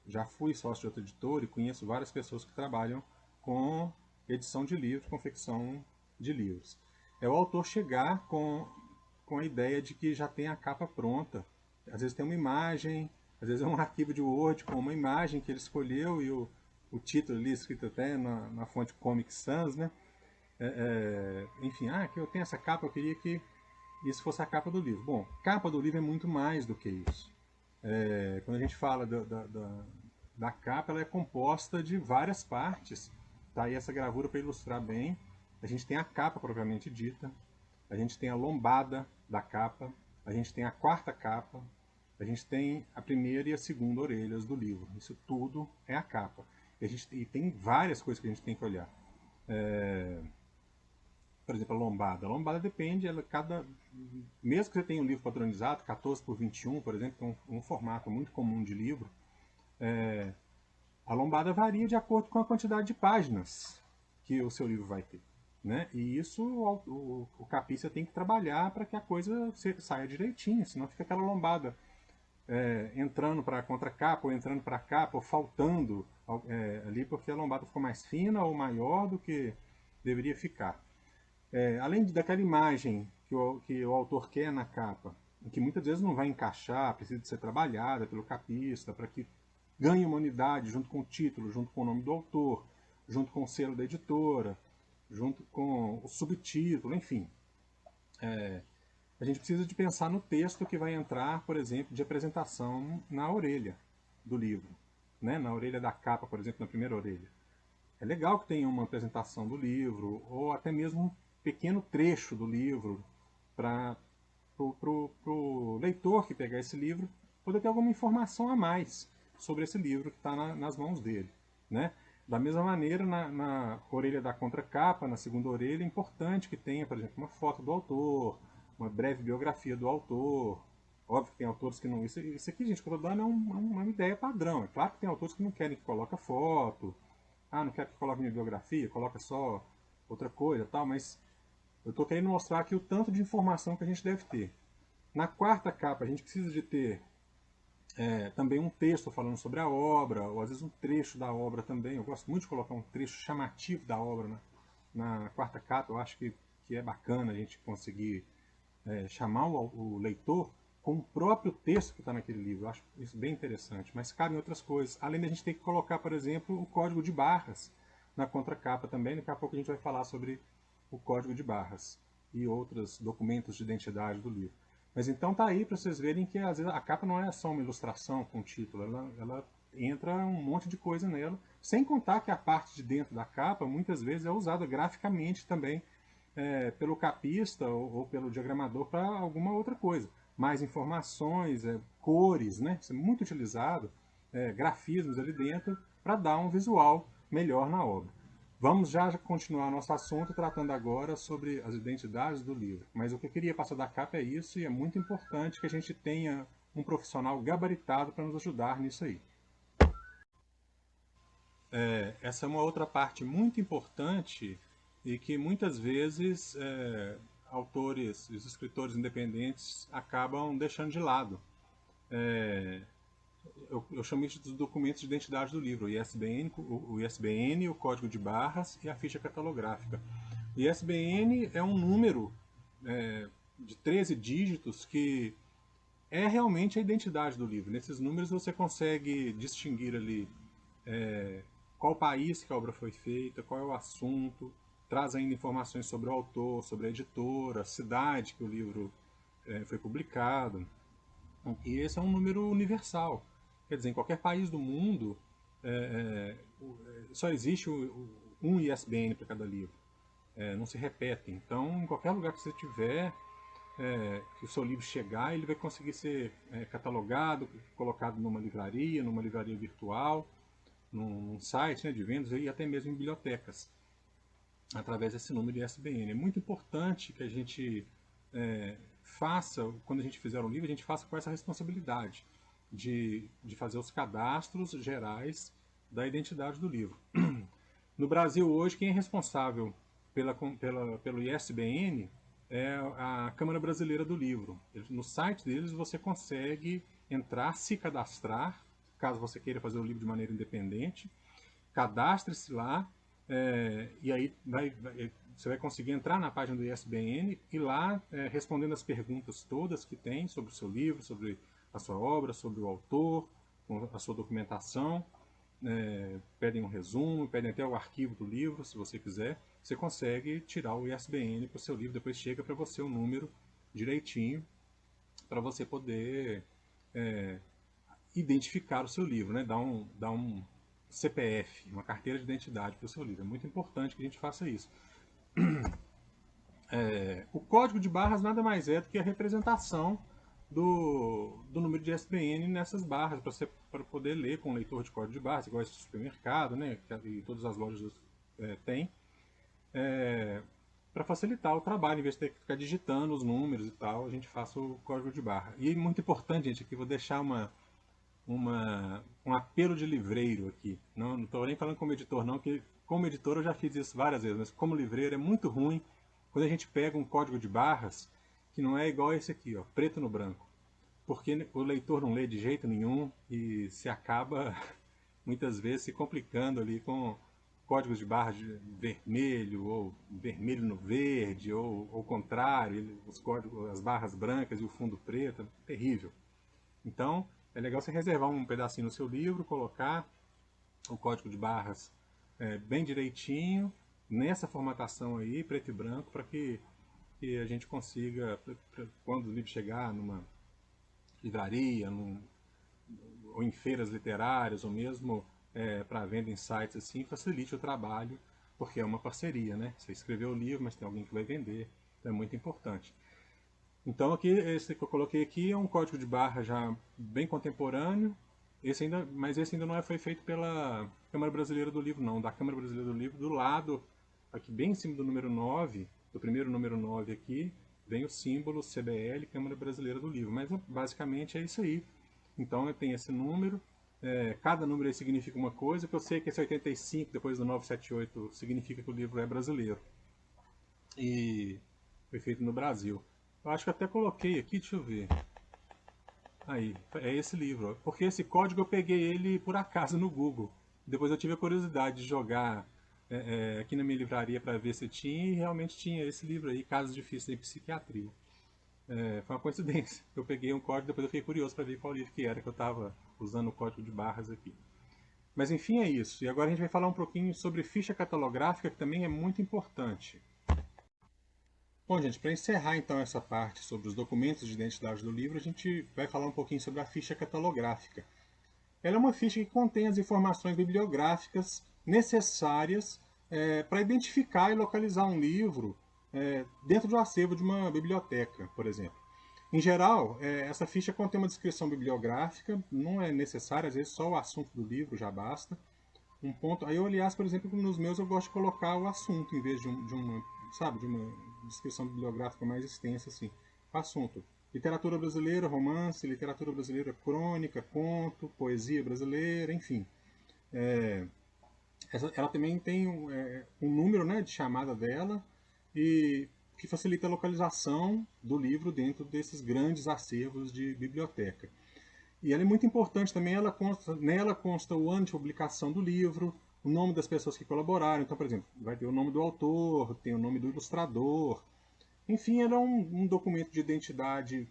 já fui sócio de outra editora e conheço várias pessoas que trabalham com edição de livros, confecção de livros. É o autor chegar com a ideia de que já tem a capa pronta. Às vezes tem uma imagem, às vezes é um arquivo de Word com uma imagem que ele escolheu e o título ali escrito até na fonte Comic Sans, né? Enfim, que eu tenho essa capa, eu queria que isso fosse a capa do livro. Bom, capa do livro é muito mais do que isso. Quando a gente fala da capa, ela é composta de várias partes. Tá aí essa gravura para ilustrar bem. A gente tem a capa propriamente dita, a gente tem a lombada da capa, a gente tem a quarta capa, a gente tem a primeira e a segunda orelhas do livro. Isso tudo é a capa. E tem várias coisas que a gente tem que olhar. Por exemplo, a lombada. A lombada depende, mesmo que você tenha um livro padronizado, 14 por 21, por exemplo, que é um formato muito comum de livro, a lombada varia de acordo com a quantidade de páginas que o seu livro vai ter. Né? E isso o capista tem que trabalhar para que a coisa saia direitinho, senão fica aquela lombada entrando para a contracapa, ou entrando para a capa, ou faltando ali porque a lombada ficou mais fina ou maior do que deveria ficar. Além daquela imagem que o autor quer na capa, que muitas vezes não vai encaixar, precisa de ser trabalhada pelo capista, para que ganhe uma unidade junto com o título, junto com o nome do autor, junto com o selo da editora, junto com o subtítulo, enfim. A gente precisa de pensar no texto que vai entrar, por exemplo, de apresentação na orelha do livro, né? Na orelha da capa, por exemplo, na primeira orelha. É legal que tenha uma apresentação do livro, ou até mesmo um pequeno trecho do livro, para o leitor que pegar esse livro poder ter alguma informação a mais sobre esse livro que está nas mãos dele. Né? Da mesma maneira, na orelha da contracapa, na segunda orelha, é importante que tenha, por exemplo, uma foto do autor, uma breve biografia do autor. Óbvio que tem autores que não... Isso aqui, gente, que eu estou dando é uma ideia padrão. É claro que tem autores que não querem que coloque foto, não quero que coloque minha biografia, coloca só outra coisa, tal, mas eu estou querendo mostrar aqui o tanto de informação que a gente deve ter. Na quarta capa, a gente precisa de ter também um texto falando sobre a obra, ou às vezes um trecho da obra também. Eu gosto muito de colocar um trecho chamativo da obra na quarta capa. Eu acho que é bacana a gente conseguir chamar o leitor com o próprio texto que está naquele livro. Eu acho isso bem interessante. Mas cabem outras coisas. Além da gente ter que colocar, por exemplo, o código de barras na contracapa também. Daqui a pouco a gente vai falar sobre o código de barras e outros documentos de identidade do livro. Mas então tá aí para vocês verem que às vezes a capa não é só uma ilustração com título, ela entra um monte de coisa nela, sem contar que a parte de dentro da capa muitas vezes é usada graficamente também pelo capista ou pelo diagramador para alguma outra coisa. Mais informações, cores, né? Isso é muito utilizado, grafismos ali dentro para dar um visual melhor na obra. Vamos já continuar nosso assunto tratando agora sobre as identidades do livro. Mas o que eu queria passar da capa é isso, e é muito importante que a gente tenha um profissional gabaritado para nos ajudar nisso aí. Essa é uma outra parte muito importante e que muitas vezes autores, os escritores independentes acabam deixando de lado. Eu chamo isso dos documentos de identidade do livro, o ISBN, o código de barras e a ficha catalográfica. O ISBN é um número de 13 dígitos que é realmente a identidade do livro. Nesses números você consegue distinguir ali qual país que a obra foi feita, qual é o assunto, traz ainda informações sobre o autor, sobre a editora, a cidade que o livro foi publicado. E esse é um número universal. Quer dizer, em qualquer país do mundo, só existe um ISBN para cada livro. Não se repetem. Então, em qualquer lugar que você tiver, que o seu livro chegar, ele vai conseguir ser catalogado, colocado numa livraria virtual, num site, né, de vendas e até mesmo em bibliotecas, através desse número de ISBN. É muito importante que a gente faça, quando a gente fizer um livro, a gente faça com essa responsabilidade de fazer os cadastros gerais da identidade do livro. No Brasil hoje, quem é responsável pelo ISBN é a Câmara Brasileira do Livro. No site deles você consegue entrar, se cadastrar, caso você queira fazer o livro de maneira independente, cadastre-se lá, e aí você vai conseguir entrar na página do ISBN e lá, respondendo as perguntas todas que tem sobre o seu livro, sobre a sua obra, sobre o autor, a sua documentação, pedem um resumo, pedem até o arquivo do livro, se você quiser, você consegue tirar o ISBN para o seu livro, depois chega para você o número direitinho, para você poder identificar o seu livro, né? Dar um CPF, uma carteira de identidade para o seu livro. É muito importante que a gente faça isso. O código de barras nada mais é do que a representação do número de ISBN nessas barras, para poder ler com um leitor de código de barras, igual esse supermercado, né? E todas as lojas têm, para facilitar o trabalho, em vez de ter que ficar digitando os números e tal, a gente faça o código de barra. E muito importante, gente, aqui vou deixar um apelo de livreiro aqui. Não estou nem falando como editor não, que como editor eu já fiz isso várias vezes, mas como livreiro é muito ruim quando a gente pega um código de barras que não é igual esse aqui, ó, preto no branco. Porque o leitor não lê de jeito nenhum e se acaba muitas vezes se complicando ali com códigos de barras de vermelho, ou vermelho no verde, ou ao contrário, as barras brancas e o fundo preto, é terrível. Então, é legal você reservar um pedacinho no seu livro, colocar o código de barras bem direitinho, nessa formatação aí, preto e branco, para que a gente consiga, quando o livro chegar numa livraria, ou em feiras literárias, ou mesmo para venda em sites assim, facilite o trabalho, porque é uma parceria, né? Você escreveu o livro, mas tem alguém que vai vender, então é muito importante. Então aqui, esse que eu coloquei aqui é um código de barra já bem contemporâneo, mas esse ainda não foi feito pela Câmara Brasileira do Livro não, da Câmara Brasileira do Livro, do lado, aqui bem em cima do número 9, do primeiro número 9 aqui, vem o símbolo CBL, Câmara Brasileira do Livro, mas basicamente é isso aí. Então eu tenho esse número, cada número aí significa uma coisa, que eu sei que esse 85 depois do 978 significa que o livro é brasileiro e foi feito no Brasil. Eu acho que até coloquei aqui, deixa eu ver. Aí, é esse livro. Ó. Porque esse código eu peguei ele por acaso no Google. Depois eu tive a curiosidade de jogar aqui na minha livraria para ver se tinha, e realmente tinha esse livro aí, Casos Difíceis em Psiquiatria. Foi uma coincidência. Eu peguei um código, depois eu fiquei curioso para ver qual livro que era, que eu estava usando o código de barras aqui. Mas enfim, é isso. E agora a gente vai falar um pouquinho sobre ficha catalográfica, que também é muito importante. Bom, gente, para encerrar então essa parte sobre os documentos de identidade do livro, a gente vai falar um pouquinho sobre a ficha catalográfica. Ela é uma ficha que contém as informações bibliográficas necessárias para identificar e localizar um livro dentro do acervo de uma biblioteca, por exemplo. Em geral, essa ficha contém uma descrição bibliográfica, não é necessário, às vezes só o assunto do livro já basta. Um ponto, aí eu, aliás, por exemplo, nos meus eu gosto de colocar o assunto em vez de uma descrição bibliográfica mais extensa, assim. Assunto: literatura brasileira, romance, literatura brasileira crônica, conto, poesia brasileira, enfim. Ela também tem um número, né, de chamada dela, e que facilita a localização do livro dentro desses grandes acervos de biblioteca. E ela é muito importante também, nela consta o ano de publicação do livro, o nome das pessoas que colaboraram. Então, por exemplo, vai ter o nome do autor, tem o nome do ilustrador. Enfim, ela é um documento de identidade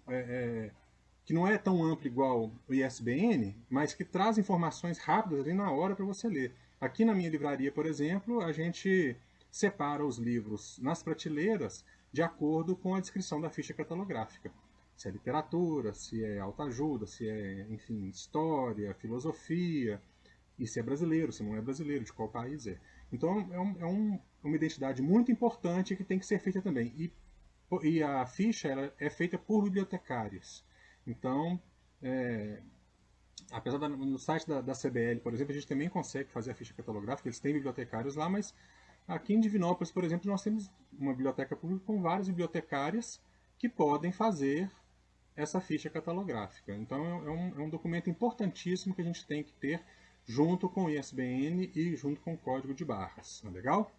que não é tão amplo igual o ISBN, mas que traz informações rápidas ali na hora para você ler. Aqui na minha livraria, por exemplo, a gente separa os livros nas prateleiras de acordo com a descrição da ficha catalográfica. Se é literatura, se é autoajuda, se é, enfim, história, filosofia, e se é brasileiro, se não é brasileiro, de qual país é. Então uma identidade muito importante que tem que ser feita também. E a ficha ela é feita por bibliotecários. Então, apesar no site da CBL, por exemplo, a gente também consegue fazer a ficha catalográfica, eles têm bibliotecários lá, mas aqui em Divinópolis, por exemplo, nós temos uma biblioteca pública com várias bibliotecárias que podem fazer essa ficha catalográfica. Então é um documento importantíssimo que a gente tem que ter junto com o ISBN e junto com o código de barras. Não é legal?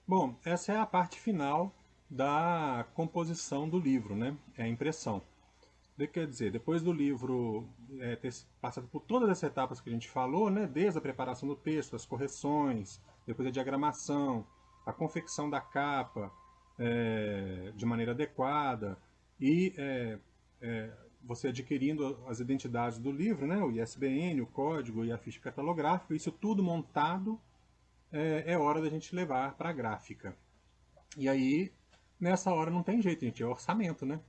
Bom, essa é a parte final da composição do livro, né? É a impressão. Quer dizer, depois do livro ter passado por todas as etapas que a gente falou, né? Desde a preparação do texto, as correções, depois a diagramação, a confecção da capa de maneira adequada e você adquirindo as identidades do livro, né? O ISBN, o código e a ficha catalográfica, isso tudo montado, é hora da gente levar para a gráfica. E aí, nessa hora não tem jeito, gente, é orçamento, né?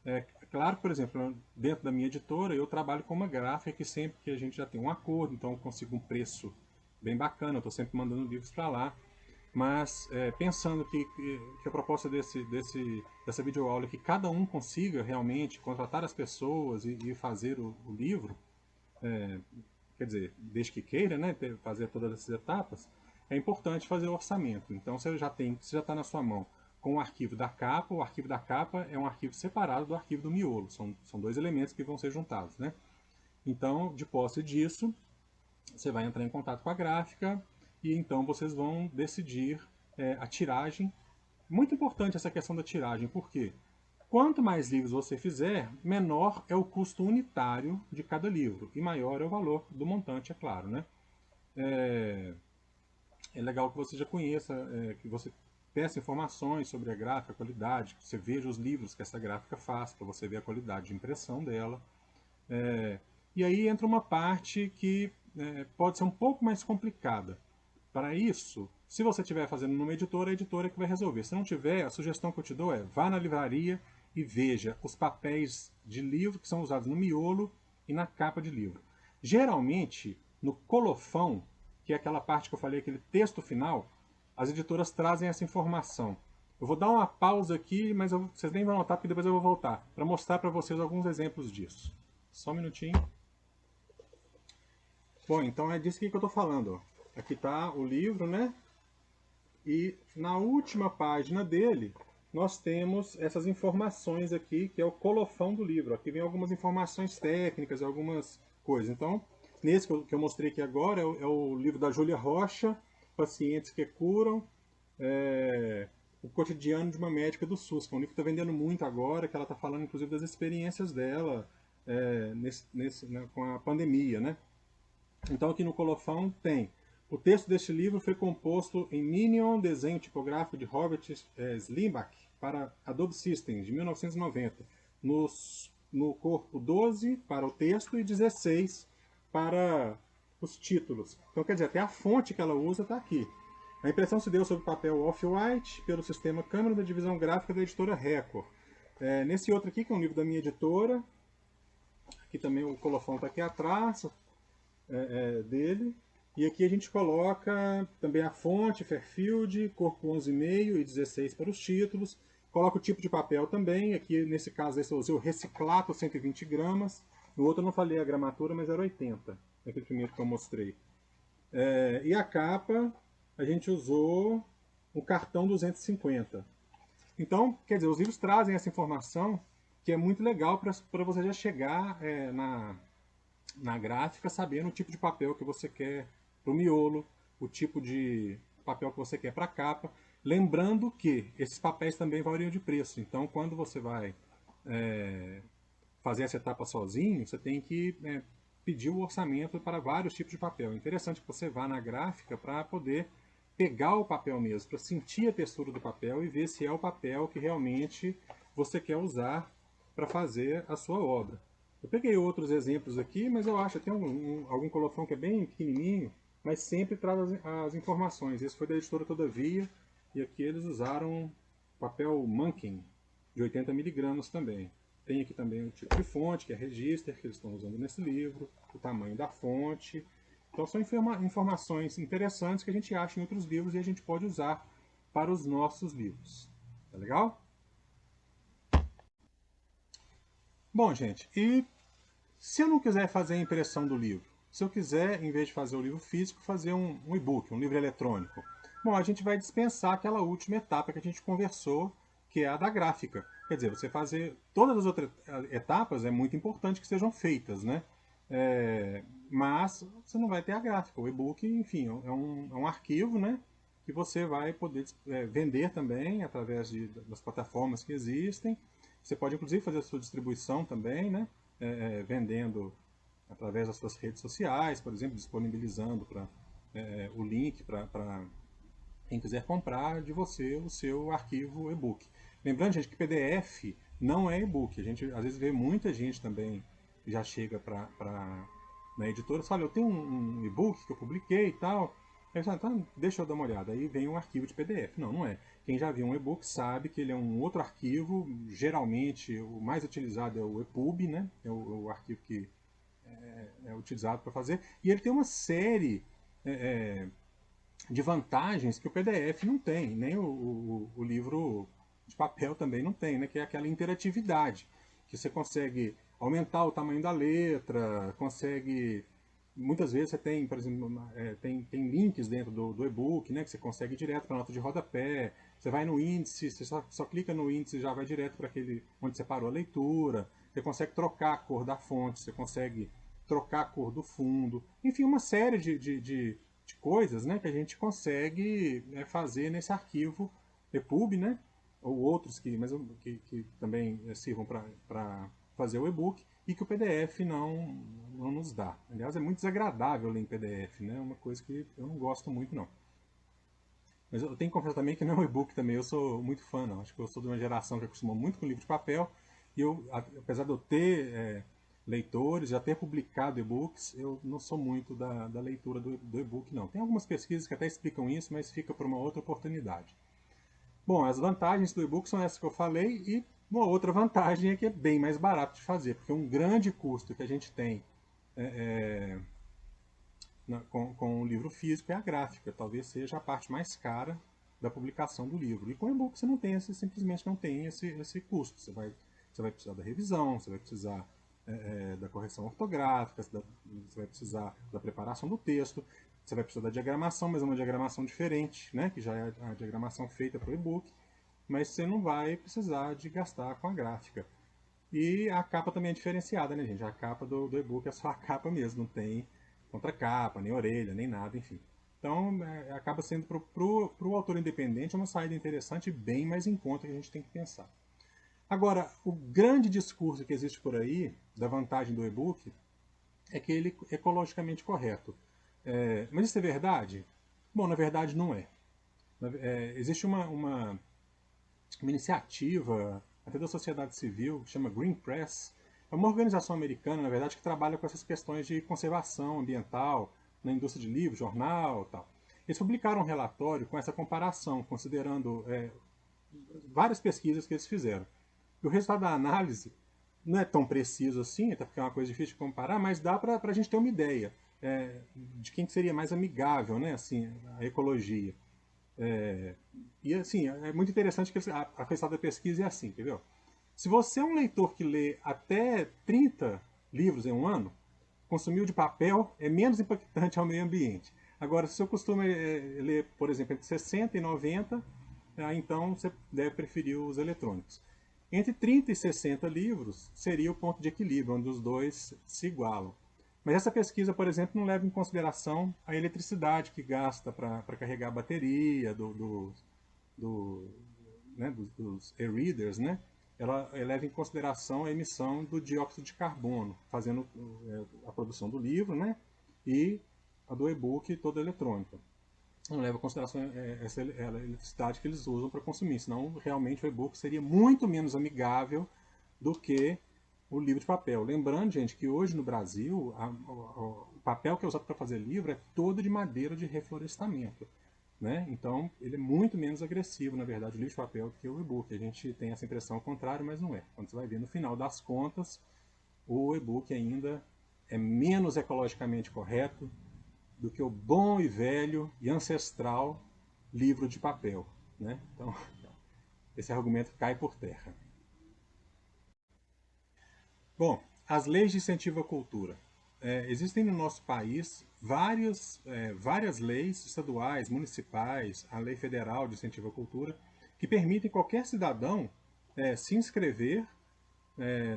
É claro que, por exemplo, dentro da minha editora, eu trabalho com uma gráfica que sempre que a gente já tem um acordo, então eu consigo um preço bem bacana, eu estou sempre mandando livros para lá. Mas pensando que a proposta dessa videoaula é que cada um consiga realmente contratar as pessoas e fazer o livro, quer dizer, desde que queira, né, fazer todas essas etapas, é importante fazer o orçamento. Então você já está na sua mão com o arquivo da capa. O arquivo da capa é um arquivo separado do arquivo do miolo. São dois elementos que vão ser juntados, né? Então, de posse disso, você vai entrar em contato com a gráfica e então vocês vão decidir a tiragem. Muito importante essa questão da tiragem, porque quanto mais livros você fizer, menor é o custo unitário de cada livro e maior é o valor do montante, é claro, né? É legal que você já conheça, que você peça informações sobre a gráfica, a qualidade, que você veja os livros que essa gráfica faz, para você ver a qualidade de impressão dela. E aí entra uma parte que pode ser um pouco mais complicada. Para isso, se você estiver fazendo numa editora, a editora é que vai resolver. Se não tiver, a sugestão que eu te dou é vá na livraria e veja os papéis de livro que são usados no miolo e na capa de livro. Geralmente, no colofão, que é aquela parte que eu falei, aquele texto final, as editoras trazem essa informação. Eu vou dar uma pausa aqui, mas vocês nem vão notar, porque depois eu vou voltar, para mostrar para vocês alguns exemplos disso. Só um minutinho. Bom, então é disso que eu estou falando. Ó. Aqui está o livro, né? E na última página dele, nós temos essas informações aqui, que é o colofão do livro. Aqui vem algumas informações técnicas, algumas coisas. Então, nesse que eu mostrei aqui agora, é o livro da Júlia Rocha, Pacientes que Curam. o cotidiano de uma médica do SUS, que é um livro que está vendendo muito agora, que ela está falando inclusive das experiências dela com a pandemia, né? Então aqui no colofão tem: o texto deste livro foi composto em Minion, desenho tipográfico de Robert Slimbach para Adobe Systems, de 1990, no corpo 12 para o texto e 16 para os títulos. Então quer dizer, até a fonte que ela usa está aqui. A impressão se deu sobre papel off-white pelo sistema câmara da divisão gráfica da editora Record. Nesse outro aqui, que é um livro da minha editora, aqui também o colofão está aqui atrás dele. E aqui a gente coloca também a fonte, Fairfield, corpo 11,5 e 16 para os títulos. Coloca o tipo de papel também. Aqui, nesse caso, eu usei o Reciclato 120 gramas. No outro eu não falei a gramatura, mas era 80. Naquele primeiro que eu mostrei. E a capa, a gente usou o cartão 250. Então, quer dizer, os livros trazem essa informação que é muito legal para você já chegar na gráfica sabendo o tipo de papel que você quer para o miolo, o tipo de papel que você quer para a capa. Lembrando que esses papéis também variam de preço. Então, quando você vai fazer essa etapa sozinho, você tem que pedir o orçamento para vários tipos de papel. É interessante que você vá na gráfica para poder pegar o papel mesmo, para sentir a textura do papel e ver se é o papel que realmente você quer usar para fazer a sua obra. Eu peguei outros exemplos aqui, mas eu acho que tem algum colofão que é bem pequenininho, mas sempre traz as informações. Esse foi da editora Todavia, e aqui eles usaram papel Munkin, de 80 miligramas também. Tem aqui também o tipo de fonte, que é Register, que eles estão usando nesse livro, o tamanho da fonte. Então são informações interessantes que a gente acha em outros livros e a gente pode usar para os nossos livros. Tá legal? Bom, gente, e se eu não quiser fazer a impressão do livro? Se eu quiser, em vez de fazer o livro físico, fazer um e-book, um livro eletrônico? Bom, a gente vai dispensar aquela última etapa que a gente conversou, que é a da gráfica. Quer dizer, você fazer todas as outras etapas é muito importante que sejam feitas, né? Mas você não vai ter a gráfica. O e-book, enfim, é um arquivo, né? Que você vai poder vender também através das plataformas que existem. Você pode, inclusive, fazer a sua distribuição também, né? Vendendo através das suas redes sociais, por exemplo, disponibilizando o link para quem quiser comprar de você o seu arquivo e-book. Lembrando, gente, que PDF não é e-book. A gente às vezes vê muita gente também já chega na editora e fala: eu tenho um e-book que eu publiquei e tal. Aí fala: então, deixa eu dar uma olhada. Aí vem um arquivo de PDF. Não, não é. Quem já viu um e-book sabe que ele é um outro arquivo. Geralmente o mais utilizado é o EPUB, né? É o arquivo que é utilizado para fazer. E ele tem uma série de vantagens que o PDF não tem, nem o livro de papel também não tem, né? Que é aquela interatividade, que você consegue aumentar o tamanho da letra, consegue... Muitas vezes você tem, por exemplo, tem links dentro do e-book, né, que você consegue ir direto para a nota de rodapé, você vai no índice, você só clica no índice e já vai direto para aquele onde você parou a leitura, você consegue trocar a cor da fonte, você consegue trocar a cor do fundo, enfim, uma série de coisas, né, que a gente consegue fazer nesse arquivo EPUB, né, ou outros que também sirvam para fazer o e-book, e que o PDF não nos dá. Aliás, é muito desagradável ler em PDF, né? É uma coisa que eu não gosto muito, não. Mas eu tenho que confessar também que não é um e-book também, eu sou muito fã, não. Acho que eu sou de uma geração que acostumou muito com livro de papel, e eu, apesar de eu ter leitores, já ter publicado e-books, eu não sou muito da leitura do e-book, não. Tem algumas pesquisas que até explicam isso, mas fica para uma outra oportunidade. Bom, as vantagens do e-book são essas que eu falei, e uma outra vantagem é que é bem mais barato de fazer, porque um grande custo que a gente tem com o livro físico é a gráfica, talvez seja a parte mais cara da publicação do livro. E com o e-book você não tem simplesmente não tem esse custo. Você vai precisar da revisão, você vai precisar da correção ortográfica, você vai precisar da preparação do texto, você vai precisar da diagramação, mas é uma diagramação diferente, né, que já é a diagramação feita para o e-book, mas você não vai precisar de gastar com a gráfica. E a capa também é diferenciada, né, gente? A capa do e-book é só a capa mesmo, não tem contracapa, nem orelha, nem nada, enfim. Então, acaba sendo para o autor independente uma saída interessante e bem mais em conta que a gente tem que pensar. Agora, o grande discurso que existe por aí, da vantagem do e-book, é que ele é ecologicamente correto. Mas isso é verdade? Bom, na verdade não é. Existe uma iniciativa, até da sociedade civil, que chama Green Press. É uma organização americana, na verdade, que trabalha com essas questões de conservação ambiental na indústria de livros, jornal e tal. Eles publicaram um relatório com essa comparação, considerando várias pesquisas que eles fizeram. E o resultado da análise não é tão preciso assim, até porque é uma coisa difícil de comparar, mas dá para a gente ter uma ideia de quem seria mais amigável, né, assim, a ecologia. E assim, é muito interessante que a questão da pesquisa é assim, entendeu? Se você é um leitor que lê até 30 livros em um ano, consumir o de papel é menos impactante ao meio ambiente. Agora, se eu costumo ler, por exemplo, entre 60 e 90, então você deve preferir os eletrônicos. Entre 30 e 60 livros seria o ponto de equilíbrio, onde os dois se igualam. Mas essa pesquisa, por exemplo, não leva em consideração a eletricidade que gasta para carregar a bateria dos e-readers, né? Ela leva em consideração a emissão do dióxido de carbono, fazendo a produção do livro, né? E a do e-book toda eletrônica. Não leva em consideração essa eletricidade que eles usam para consumir, senão realmente o e-book seria muito menos amigável do que o livro de papel. Lembrando, gente, que hoje no Brasil o papel que é usado para fazer livro é todo de madeira de reflorestamento. Né? Então, ele é muito menos agressivo, na verdade, o livro de papel do que o e-book. A gente tem essa impressão ao contrário, mas não é. Quando você vai ver, no final das contas, o e-book ainda é menos ecologicamente correto do que o bom e velho e ancestral livro de papel. Né? Então, esse argumento cai por terra. Bom, as leis de incentivo à cultura. Existem no nosso país várias leis estaduais, municipais, a lei federal de incentivo à cultura, que permitem qualquer cidadão se inscrever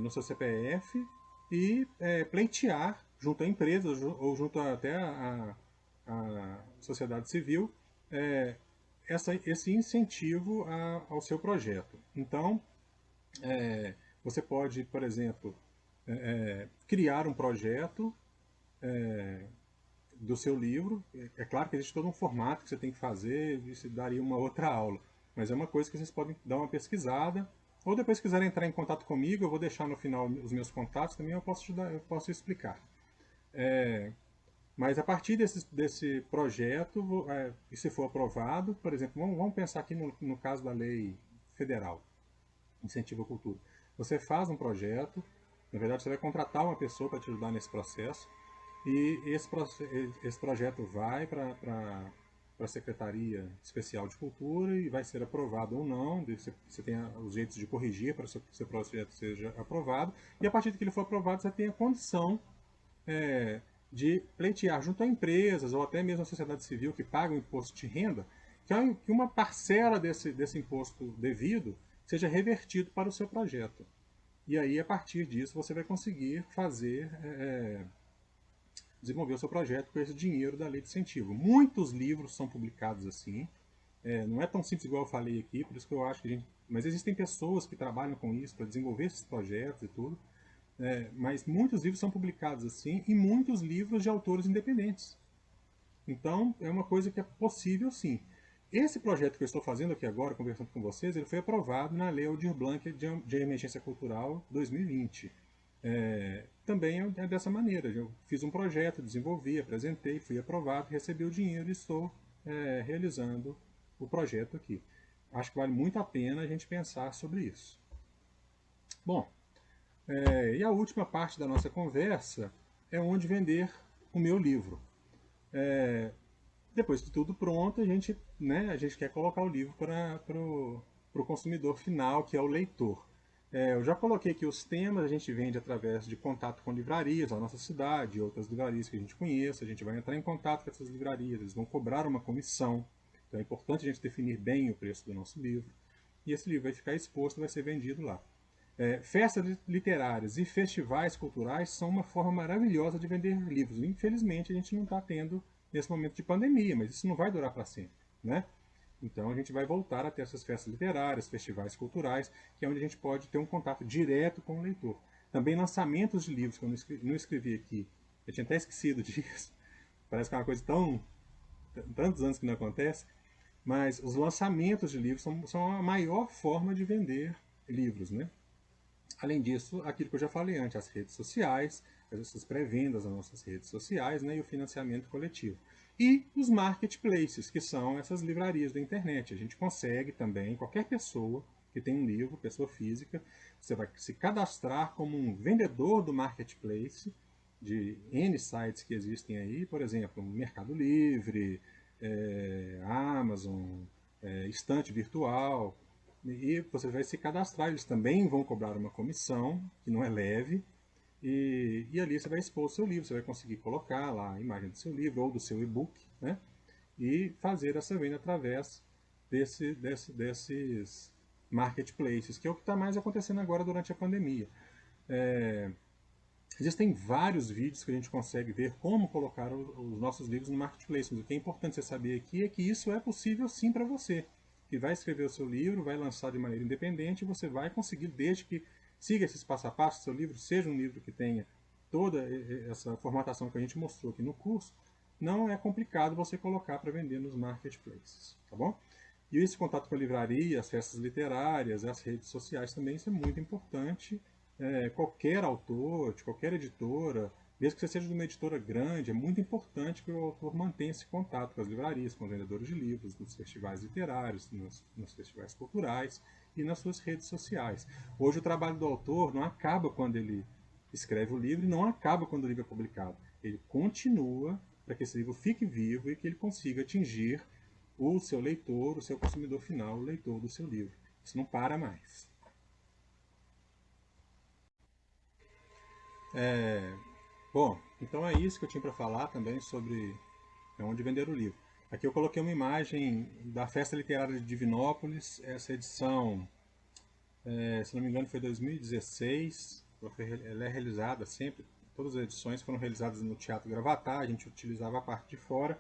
no seu CPF e pleitear junto a empresas ou junto até a sociedade civil esse incentivo ao seu projeto. Então, você pode, por exemplo, criar um projeto do seu livro. É claro que existe todo um formato que você tem que fazer, isso daria uma outra aula, mas é uma coisa que vocês podem dar uma pesquisada, ou depois se quiserem entrar em contato comigo, eu vou deixar no final os meus contatos também, eu posso explicar. Mas a partir desse projeto, e se for aprovado, por exemplo, vamos pensar aqui no caso da lei federal, Incentivo à Cultura. Você faz um projeto, na verdade você vai contratar uma pessoa para te ajudar nesse processo, e esse projeto vai para a Secretaria Especial de Cultura e vai ser aprovado ou não. Você tem os jeitos de corrigir para que o seu projeto seja aprovado. E a partir que ele for aprovado, você tem a condição de pleitear junto a empresas ou até mesmo a sociedade civil que paga o imposto de renda, que uma parcela desse imposto devido seja revertido para o seu projeto. E aí, a partir disso, você vai conseguir desenvolver o seu projeto com esse dinheiro da lei de incentivo. Muitos livros são publicados assim. Não é tão simples igual eu falei aqui, por isso que eu acho que mas existem pessoas que trabalham com isso para desenvolver esses projetos e tudo. Mas muitos livros são publicados assim e muitos livros de autores independentes. Então, é uma coisa que é possível sim. Esse projeto que eu estou fazendo aqui agora, conversando com vocês, ele foi aprovado na Lei Aldir Blanc de Emergência Cultural 2020. Também é dessa maneira. Eu fiz um projeto, desenvolvi, apresentei, fui aprovado, recebi o dinheiro e estou realizando o projeto aqui. Acho que vale muito a pena a gente pensar sobre isso. Bom, e a última parte da nossa conversa é onde vender o meu livro. Depois de tudo pronto, a gente quer colocar o livro para o consumidor final, que é o leitor. Eu já coloquei aqui os temas, a gente vende através de contato com livrarias da nossa cidade, outras livrarias que a gente conheça, a gente vai entrar em contato com essas livrarias, eles vão cobrar uma comissão, então é importante a gente definir bem o preço do nosso livro, e esse livro vai ficar exposto, vai ser vendido lá. Festas literárias e festivais culturais são uma forma maravilhosa de vender livros. Infelizmente, a gente não está tendo nesse momento de pandemia, mas isso não vai durar para sempre, né? Então a gente vai voltar a ter essas festas literárias, festivais culturais, que é onde a gente pode ter um contato direto com o leitor. Também lançamentos de livros, que eu não escrevi aqui, eu tinha até esquecido disso, parece que é uma coisa tão tantos anos que não acontece, mas os lançamentos de livros são a maior forma de vender livros, né? Além disso, aquilo que eu já falei antes, as redes sociais, essas pré-vendas nas nossas redes sociais, né, e o financiamento coletivo. E os marketplaces, que são essas livrarias da internet. A gente consegue também, qualquer pessoa que tem um livro, pessoa física, você vai se cadastrar como um vendedor do marketplace, de N sites que existem aí, por exemplo, Mercado Livre, Amazon, estante virtual, e você vai se cadastrar, eles também vão cobrar uma comissão, que não é leve, e ali você vai expor o seu livro, você vai conseguir colocar lá a imagem do seu livro ou do seu e-book, né? E fazer essa venda através desses marketplaces, que é o que está mais acontecendo agora durante a pandemia. Existem vários vídeos que a gente consegue ver como colocar os nossos livros no marketplace, mas o que é importante você saber aqui é que isso é possível sim para você, que vai escrever o seu livro, vai lançar de maneira independente, e você vai conseguir, desde que siga esses passo a passo, seu livro seja um livro que tenha toda essa formatação que a gente mostrou aqui no curso, não é complicado você colocar para vender nos marketplaces, tá bom? E esse contato com a livraria, as festas literárias, as redes sociais também, isso é muito importante. Qualquer autor, de qualquer editora, mesmo que você seja de uma editora grande, é muito importante que o autor mantenha esse contato com as livrarias, com os vendedores de livros, nos festivais literários, nos festivais culturais e nas suas redes sociais. Hoje o trabalho do autor não acaba quando ele escreve o livro e não acaba quando o livro é publicado. Ele continua para que esse livro fique vivo e que ele consiga atingir o seu leitor, o seu consumidor final, o leitor do seu livro. Isso não para mais. Bom, então é isso que eu tinha para falar também sobre onde vender o livro. Aqui eu coloquei uma imagem da Festa Literária de Divinópolis, essa edição, se não me engano, foi 2016, ela é realizada sempre, todas as edições foram realizadas no Teatro Gravatá, a gente utilizava a parte de fora,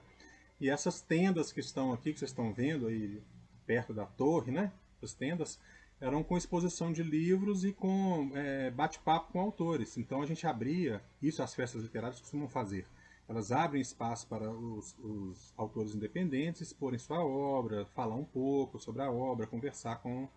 e essas tendas que estão aqui, que vocês estão vendo aí perto da torre, né? As tendas eram com exposição de livros e com bate-papo com autores. Então a gente abria, isso as festas literárias costumam fazer. Elas abrem espaço para os autores independentes exporem sua obra, falar um pouco sobre a obra, conversar com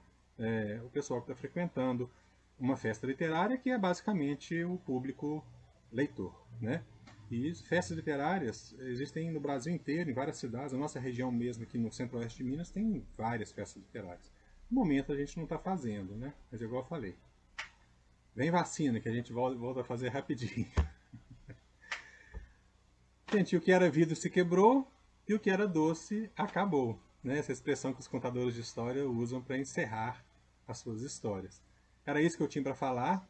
o pessoal que está frequentando uma festa literária, que é basicamente o público leitor, né? E festas literárias existem no Brasil inteiro, em várias cidades. A nossa região mesmo, aqui no centro-oeste de Minas, tem várias festas literárias. No momento a gente não está fazendo, né? Mas igual eu falei, vem vacina que a gente volta a fazer rapidinho. Gente, o que era vidro se quebrou e o que era doce acabou. Né? Essa expressão que os contadores de história usam para encerrar as suas histórias. Era isso que eu tinha para falar.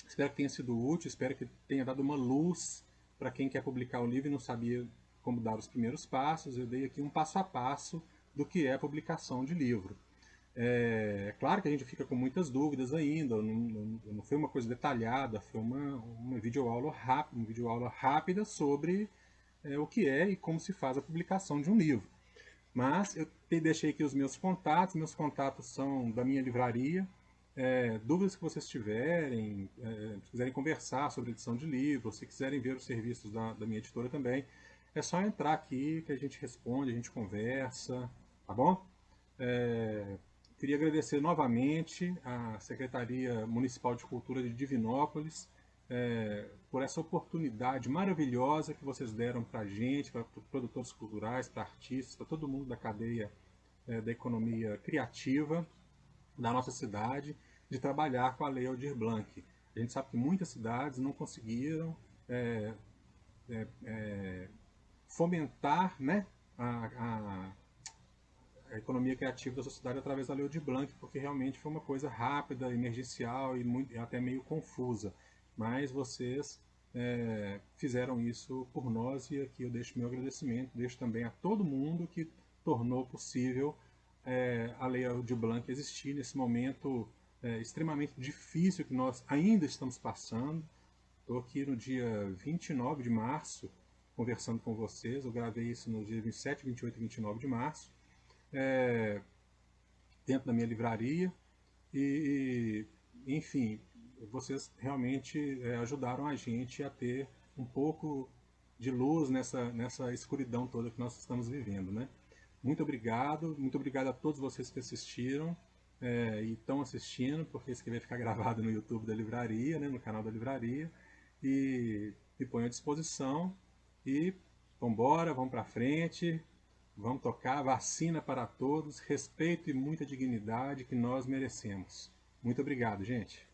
Espero que tenha sido útil, espero que tenha dado uma luz para quem quer publicar o livro e não sabia como dar os primeiros passos. Eu dei aqui um passo a passo do que é a publicação de livro. É claro que a gente fica com muitas dúvidas ainda, não foi uma coisa detalhada, foi uma videoaula rápida sobre o que é e como se faz a publicação de um livro. Mas eu deixei aqui os meus contatos são da minha livraria. Dúvidas que vocês tiverem, se quiserem conversar sobre edição de livros, se quiserem ver os serviços da minha editora também, é só entrar aqui que a gente responde, a gente conversa, tá bom? Queria agradecer novamente à Secretaria Municipal de Cultura de Divinópolis por essa oportunidade maravilhosa que vocês deram para a gente, para produtores culturais, para artistas, para todo mundo da cadeia da economia criativa da nossa cidade, de trabalhar com a Lei Aldir Blanc. A gente sabe que muitas cidades não conseguiram fomentar, né, a economia criativa da sociedade através da Lei Aldir Blanc, porque realmente foi uma coisa rápida, emergencial e até meio confusa. Mas vocês fizeram isso por nós e aqui eu deixo meu agradecimento, deixo também a todo mundo que tornou possível a Lei Aldir Blanc existir nesse momento extremamente difícil que nós ainda estamos passando. Estou aqui no dia 29 de março conversando com vocês. Eu gravei isso no dia 27, 28 e 29 de março, dentro da minha livraria. Enfim, vocês realmente ajudaram a gente a ter um pouco de luz nessa escuridão toda que nós estamos vivendo, né? Muito obrigado a todos vocês que assistiram e estão assistindo, porque isso aqui vai ficar gravado no YouTube da livraria, né, no canal da livraria, e me ponho à disposição. E vambora, vamos para frente, vamos tocar, vacina para todos, respeito e muita dignidade que nós merecemos. Muito obrigado, gente.